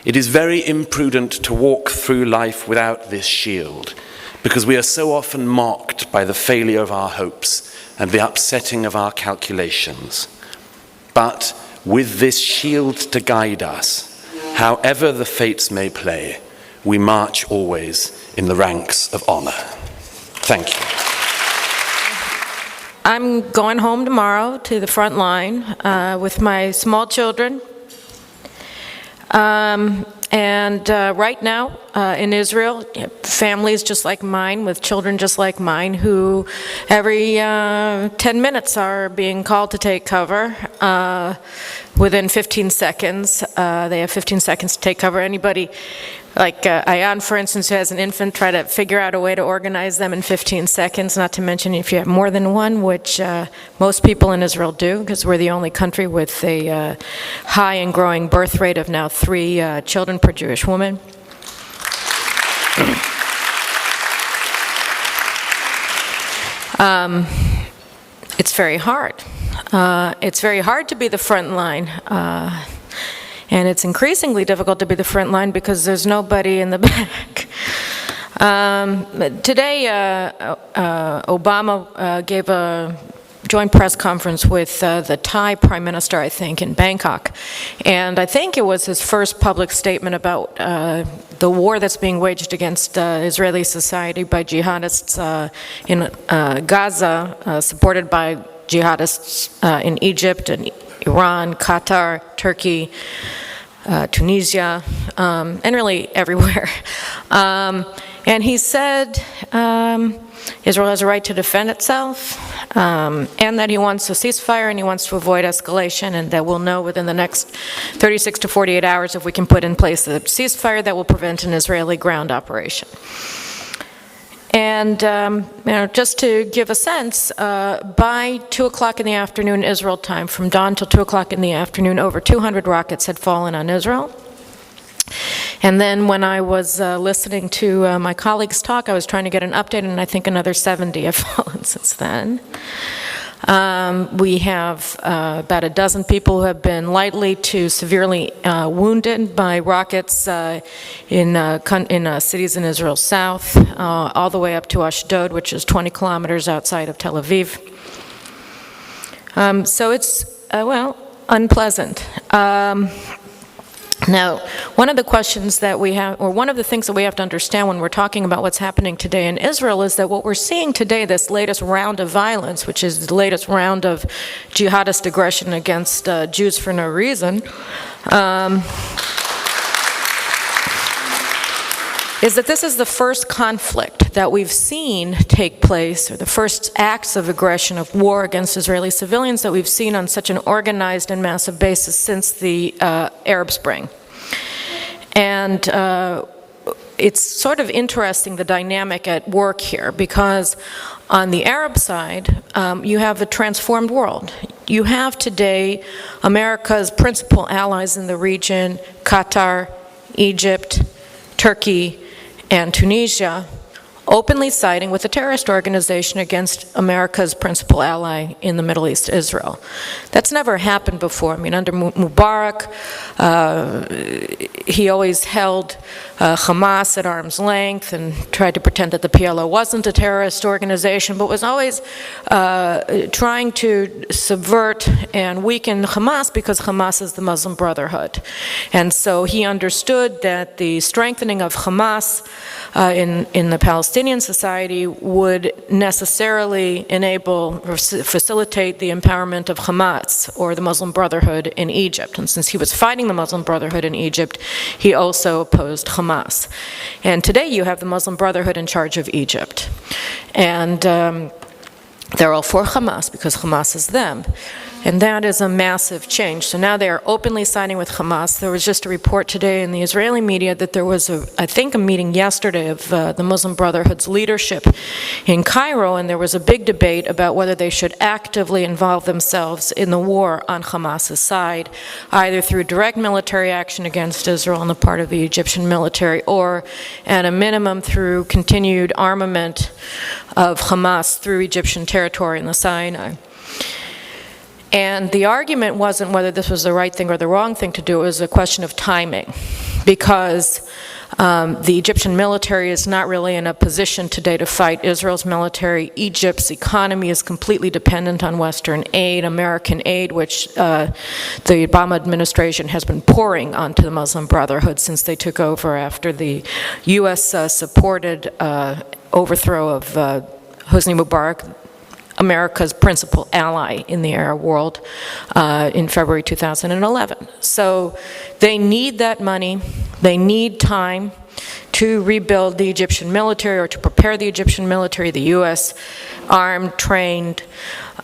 It is very imprudent to walk through life without this shield, because we are so often mocked by the failure of our hopes and the upsetting of our calculations. But with this shield to guide us, however the fates may play, we march always in the ranks of honor." Thank you. I'm going home tomorrow to the front line with my small children. Right now in Israel, families just like mine, with children just like mine, who every 10 minutes are being called to take cover. Within 15 seconds, they have 15 seconds to take cover. Anybody, like Ayan, for instance, who has an infant, try to figure out a way to organize them in 15 seconds, not to mention if you have more than one, which most people in Israel do, because we're the only country with a high and growing birth rate of now 3 children per Jewish woman. It's very hard. It's very hard to be the front line. And it's increasingly difficult to be the front line because there's nobody in the back. Today, Obama gave a joint press conference with the Thai Prime Minister, I think, in Bangkok. And I think it was his first public statement about the war that's being waged against Israeli society by jihadists in Gaza, supported by jihadists in Egypt and Iran, Qatar, Turkey, Tunisia, and really everywhere. And he said Israel has a right to defend itself, and that he wants a ceasefire and he wants to avoid escalation, and that we'll know within the next 36 to 48 hours if we can put in place a ceasefire that will prevent an Israeli ground operation. And just to give a sense, by 2 o'clock in the afternoon Israel time, from dawn till 2 o'clock in the afternoon, over 200 rockets had fallen on Israel. And then when I was listening to my colleague's talk, I was trying to get an update, and I think another 70 have fallen since then. We have about a dozen people who have been lightly to severely wounded by rockets in cities in Israel's south, all the way up to Ashdod, which is 20 kilometers outside of Tel Aviv. So it's, unpleasant. Now, one of the questions that we have, or one of the things that we have to understand when we're talking about what's happening today in Israel, is that what we're seeing today, this latest round of violence, which is the latest round of jihadist aggression against Jews for no reason, is that this is the first conflict that we've seen take place, or the first acts of aggression of war against Israeli civilians that we've seen on such an organized and massive basis since the Arab Spring. And it's sort of interesting, the dynamic at work here, because on the Arab side, you have a transformed world. You have today America's principal allies in the region, Qatar, Egypt, Turkey, and Tunisia, openly siding with a terrorist organization against America's principal ally in the Middle East, Israel. That's never happened before. I mean, under Mubarak, he always held Hamas at arm's length and tried to pretend that the PLO wasn't a terrorist organization, but was always trying to subvert and weaken Hamas because Hamas is the Muslim Brotherhood. And so he understood that the strengthening of Hamas in the Palestinian society would necessarily enable or facilitate the empowerment of Hamas, or the Muslim Brotherhood, in Egypt. And since he was fighting the Muslim Brotherhood in Egypt, he also opposed Hamas. And today you have the Muslim Brotherhood in charge of Egypt. And they're all for Hamas because Hamas is them. And that is a massive change. So now they are openly siding with Hamas. There was just a report today in the Israeli media that there was, I think, a meeting yesterday of the Muslim Brotherhood's leadership in Cairo, and there was a big debate about whether they should actively involve themselves in the war on Hamas's side, either through direct military action against Israel on the part of the Egyptian military, or at a minimum through continued armament of Hamas through Egyptian territory in the Sinai. And the argument wasn't whether this was the right thing or the wrong thing to do, it was a question of timing, because the Egyptian military is not really in a position today to fight Israel's military. Egypt's economy is completely dependent on Western aid, American aid, which the Obama administration has been pouring onto the Muslim Brotherhood since they took over after the U.S. supported overthrow of Hosni Mubarak, America's principal ally in the Arab world, in February 2011. So they need that money, they need time to rebuild the Egyptian military, or to prepare the Egyptian military. The U.S. armed, trained,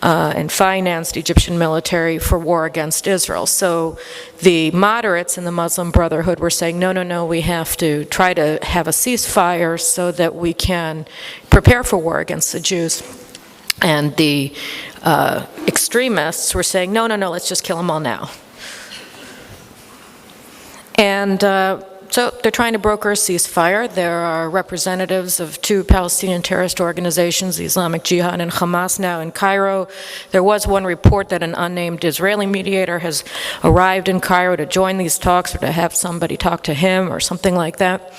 and financed Egyptian military for war against Israel. So the moderates in the Muslim Brotherhood were saying, no, we have to try to have a ceasefire so that we can prepare for war against the Jews. And the extremists were saying, no, let's just kill them all now. And so they're trying to broker a ceasefire. There are representatives of two Palestinian terrorist organizations, the Islamic Jihad and Hamas, now in Cairo. There was one report that an unnamed Israeli mediator has arrived in Cairo to join these talks, or to have somebody talk to him or something like that.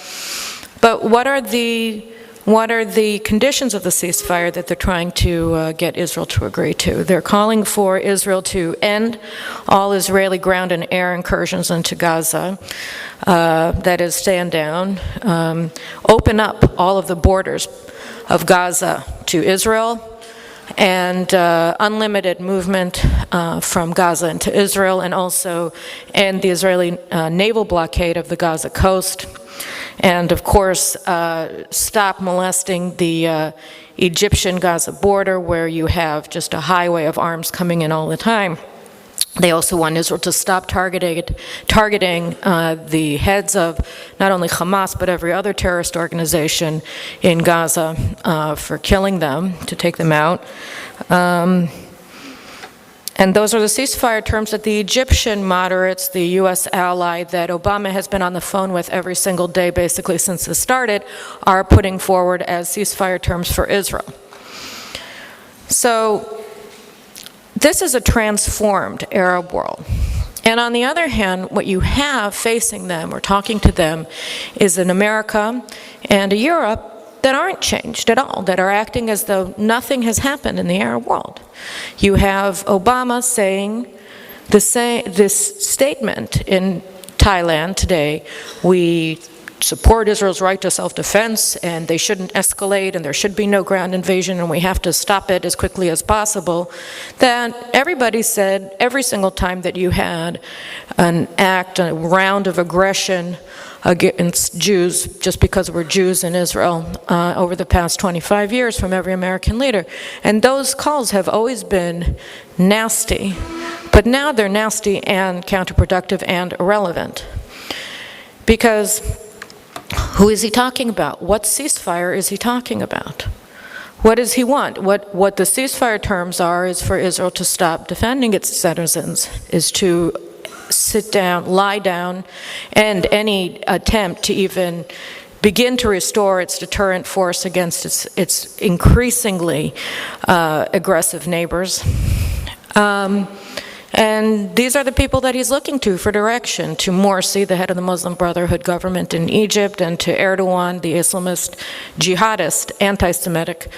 But what are the what are the conditions of the ceasefire that they're trying to get Israel to agree to? They're calling for Israel to end all Israeli ground and air incursions into Gaza, that is, stand down, open up all of the borders of Gaza to Israel, and unlimited movement from Gaza into Israel, and also end the Israeli naval blockade of the Gaza coast. And of course, stop molesting the Egyptian Gaza border, where you have just a highway of arms coming in all the time. They also want Israel to stop targeting the heads of not only Hamas, but every other terrorist organization in Gaza for killing them, to take them out. And those are the ceasefire terms that the Egyptian moderates, the U.S. ally that Obama has been on the phone with every single day basically since this started, are putting forward as ceasefire terms for Israel. So this is a transformed Arab world. And on the other hand, what you have facing them or talking to them is an America and a Europe that aren't changed at all, that are acting as though nothing has happened in the Arab world. You have Obama saying this statement in Thailand today: we support Israel's right to self-defense, and they shouldn't escalate, and there should be no ground invasion, and we have to stop it as quickly as possible. That everybody said every single time that you had an act, a round of aggression against Jews, just because we're Jews in Israel, over the past 25 years from every American leader. And those calls have always been nasty, but now they're nasty and counterproductive and irrelevant. Because who is he talking about? What ceasefire is he talking about? What does he want? What the ceasefire terms are is for Israel to stop defending its citizens, is to sit down, lie down, and any attempt to even begin to restore its deterrent force against its increasingly aggressive neighbors. And these are the people that he's looking to for direction: to Morsi, the head of the Muslim Brotherhood government in Egypt, and to Erdogan, the Islamist, jihadist, anti-Semitic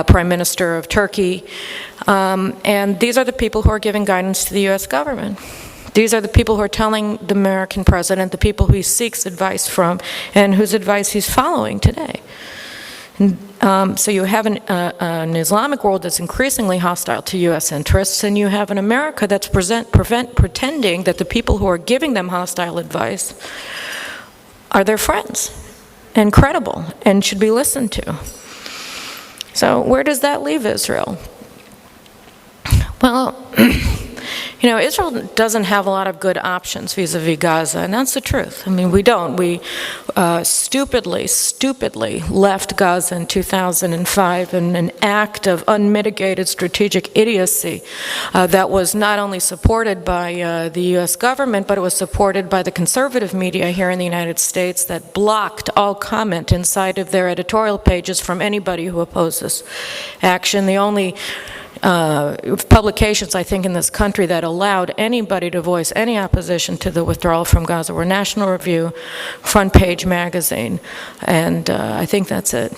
prime minister of Turkey. And these are the people who are giving guidance to the U.S. government. These are the people who are telling the American president, the people who he seeks advice from, and whose advice he's following today. So you have an Islamic world that's increasingly hostile to U.S. interests, and you have an America that's pretending that the people who are giving them hostile advice are their friends and credible and should be listened to. So where does that leave Israel? Well, Israel doesn't have a lot of good options vis-a-vis Gaza, and that's the truth. I mean, we don't. We stupidly left Gaza in 2005 in an act of unmitigated strategic idiocy that was not only supported by the U.S. government, but it was supported by the conservative media here in the United States that blocked all comment inside of their editorial pages from anybody who opposed this action. The only publications, I think, in this country that allowed anybody to voice any opposition to the withdrawal from Gaza were National Review, Front Page Magazine, and I think that's it.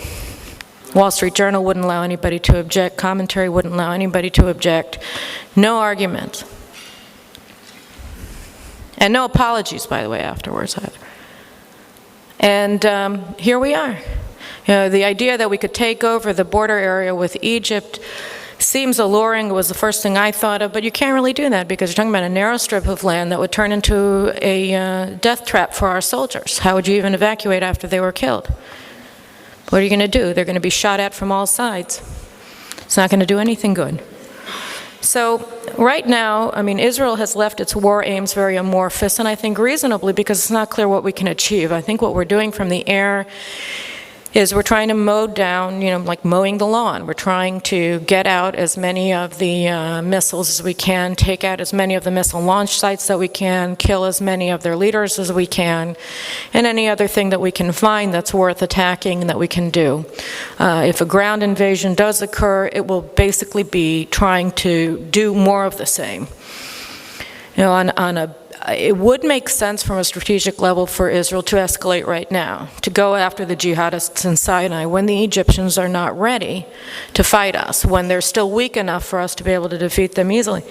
Wall Street Journal wouldn't allow anybody to object. Commentary wouldn't allow anybody to object. No argument. And no apologies, by the way, afterwards either. And here we are. The idea that we could take over the border area with Egypt seems alluring. It was the first thing I thought of, but you can't really do that because you're talking about a narrow strip of land that would turn into a death trap for our soldiers. How would you even evacuate after they were killed? What are you going to do? They're going to be shot at from all sides. It's not going to do anything good. So right now, I mean, Israel has left its war aims very amorphous, and I think reasonably, because it's not clear what we can achieve. I think what we're doing from the air is we're trying to mow down, like mowing the lawn. We're trying to get out as many of the missiles as we can, take out as many of the missile launch sites that we can, kill as many of their leaders as we can, and any other thing that we can find that's worth attacking that we can do. If a ground invasion does occur, it will basically be trying to do more of the same. On a it would make sense from a strategic level for Israel to escalate right now, to go after the jihadists in Sinai when the Egyptians are not ready to fight us, when they're still weak enough for us to be able to defeat them easily.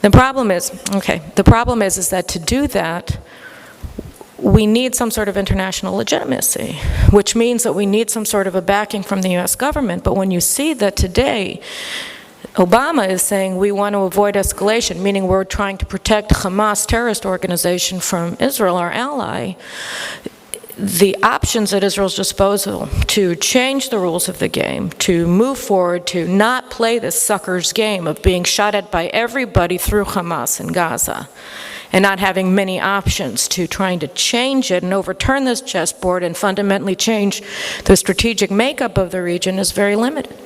The problem is that to do that, we need some sort of international legitimacy, which means that we need some sort of a backing from the U.S. government. But when you see that today, Obama is saying we want to avoid escalation, meaning we're trying to protect Hamas terrorist organization from Israel, our ally, the options at Israel's disposal to change the rules of the game, to move forward, to not play this sucker's game of being shot at by everybody through Hamas in Gaza, and not having many options to trying to change it and overturn this chessboard and fundamentally change the strategic makeup of the region is very limited.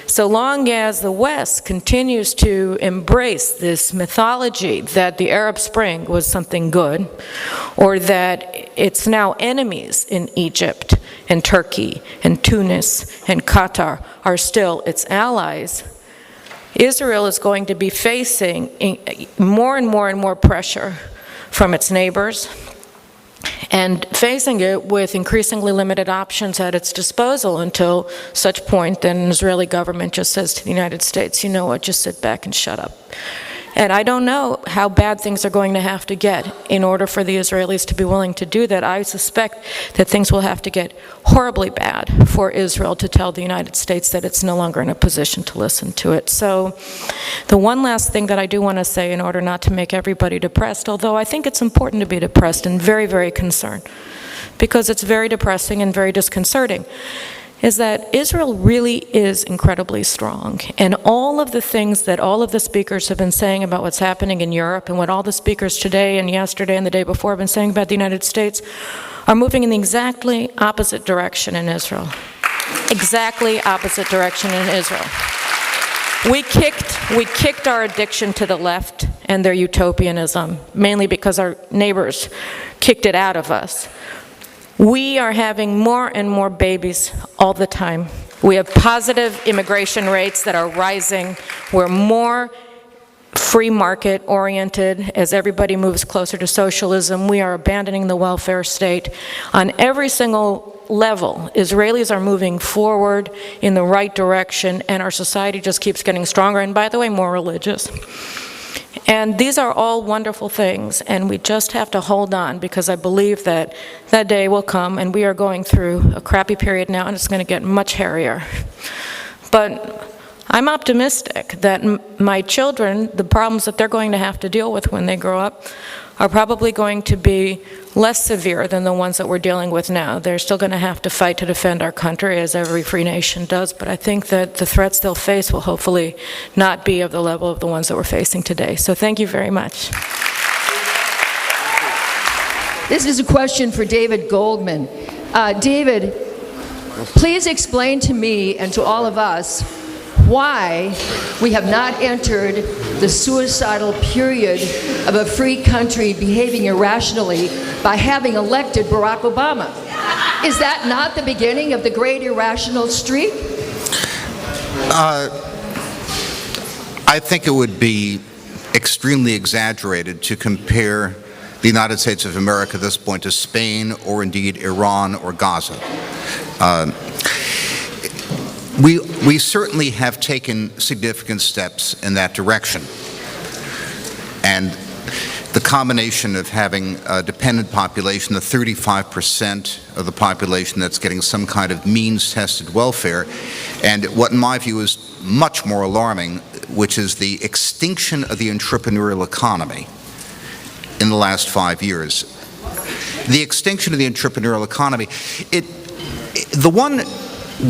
So long as the West continues to embrace this mythology that the Arab Spring was something good, or that it's now enemies in Egypt and Turkey and Tunis and Qatar are still its allies, Israel is going to be facing more and more and more pressure from its neighbors, and facing it with increasingly limited options at its disposal until such point that an Israeli government just says to the United States, you know what, just sit back and shut up. And I don't know how bad things are going to have to get in order for the Israelis to be willing to do that. I suspect that things will have to get horribly bad for Israel to tell the United States that it's no longer in a position to listen to it. So the one last thing that I do want to say in order not to make everybody depressed, although I think it's important to be depressed and very, very concerned, because it's very depressing and very disconcerting, is that Israel really is incredibly strong. And all of the things that all of the speakers have been saying about what's happening in Europe, and what all the speakers today and yesterday and the day before have been saying about the United States, are moving in the exactly opposite direction in Israel. Exactly opposite direction in Israel. We kicked our addiction to the left and their utopianism, mainly because our neighbors kicked it out of us. We are having more and more babies all the time. We have positive immigration rates that are rising. We're more free market oriented as everybody moves closer to socialism. We are abandoning the welfare state. On every single level, Israelis are moving forward in the right direction, and our society just keeps getting stronger, and by the way, more religious. And these are all wonderful things, and we just have to hold on, because I believe that that day will come, and we are going through a crappy period now, and it's going to get much hairier. But I'm optimistic that my children, the problems that they're going to have to deal with when they grow up, are probably going to be less severe than the ones that we're dealing with now. They're still going to have to fight to defend our country, as every free nation does, but I think that the threats they'll face will hopefully not be of the level of the ones that we're facing today. So thank you very much. This is a question for David Goldman. David, please explain to me and to all of us why we have not entered the suicidal period of a free country behaving irrationally by having elected Barack Obama. Is that not the beginning of the great irrational streak? I think it would be extremely exaggerated to compare the United States of America at this point to Spain or indeed Iran or Gaza. We certainly have taken significant steps in that direction. And the combination of having a dependent population, the 35% of the population that's getting some kind of means-tested welfare, and what in my view is much more alarming, which is the extinction of the entrepreneurial economy in the last 5 years. The extinction of the entrepreneurial economy, the one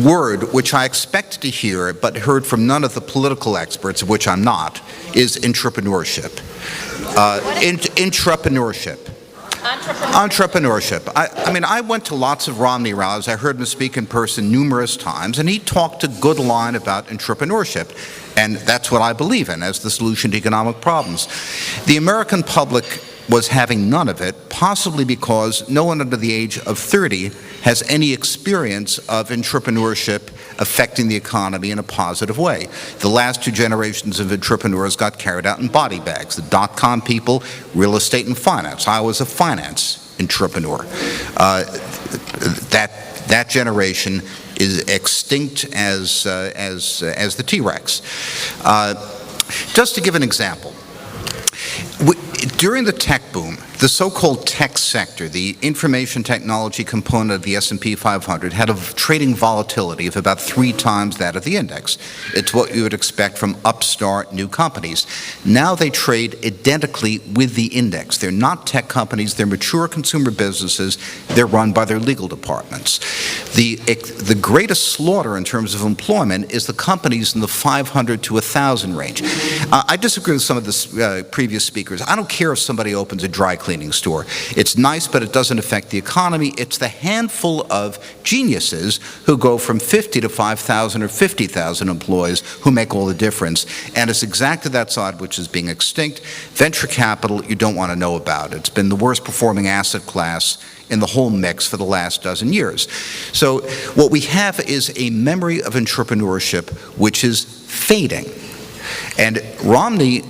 word which I expected to hear but heard from none of the political experts, of which I'm not, is entrepreneurship. Entrepreneurship. I mean, I went to lots of Romney rallies. I heard him speak in person numerous times, and he talked a good line about entrepreneurship. And that's what I believe in as the solution to economic problems. The American public was having none of it, possibly because no one under the age of 30 has any experience of entrepreneurship affecting the economy in a positive way. The last 2 generations of entrepreneurs got carried out in body bags. The dot-com people, real estate and finance. I was a finance entrepreneur. That generation is extinct as the T-Rex. Just to give an example, during the tech boom, the so-called tech sector, the information technology component of the S&P 500, had a trading volatility of about 3 times that of the index. It's what you would expect from upstart new companies. Now they trade identically with the index. They're not tech companies, they're mature consumer businesses, they're run by their legal departments. The greatest slaughter in terms of employment is the companies in the 500 to 1,000 range. I disagree with some of the previous speakers. I don't care if somebody opens a dry cleaning store. It's nice, but it doesn't affect the economy. It's the handful of geniuses who go from 50 to 5,000 or 50,000 employees who make all the difference. And it's exactly that side which is being extinct. Venture capital, you don't want to know about. It's been the worst performing asset class in the whole mix for the last dozen years. So what we have is a memory of entrepreneurship which is fading. And Romney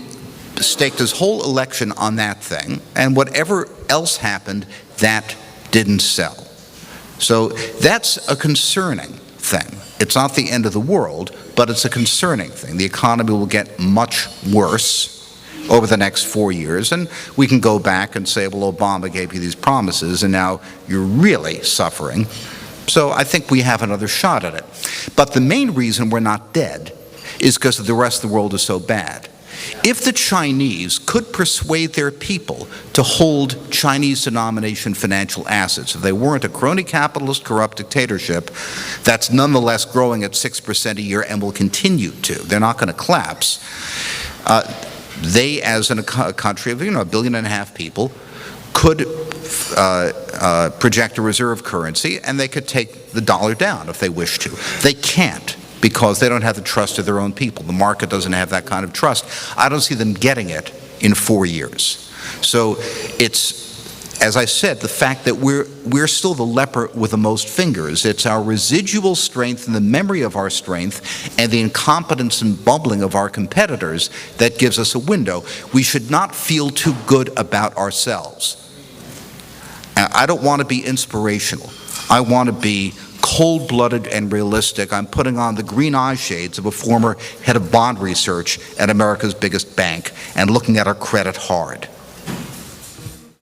staked his whole election on that thing, and whatever else happened, that didn't sell. So that's a concerning thing. It's not the end of the world, but it's a concerning thing. The economy will get much worse over the next 4 years, and we can go back and say, well, Obama gave you these promises, and now you're really suffering. So I think we have another shot at it. But the main reason we're not dead is because the rest of the world is so bad. If the Chinese could persuade their people to hold Chinese denomination financial assets, if they weren't a crony capitalist corrupt dictatorship that's nonetheless growing at 6% a year and will continue to, they're not going to collapse, they, as in a country of 1.5 billion people, could project a reserve currency, and they could take the dollar down if they wish to. They can't, because they don't have the trust of their own people. The market doesn't have that kind of trust. I don't see them getting it in 4 years. So it's, as I said, the fact that we're still the leper with the most fingers. It's our residual strength and the memory of our strength and the incompetence and bumbling of our competitors that gives us a window. We should not feel too good about ourselves. I don't want to be inspirational. I want to be cold-blooded and realistic. I'm putting on the green eye shades of a former head of bond research at America's biggest bank and looking at our credit hard.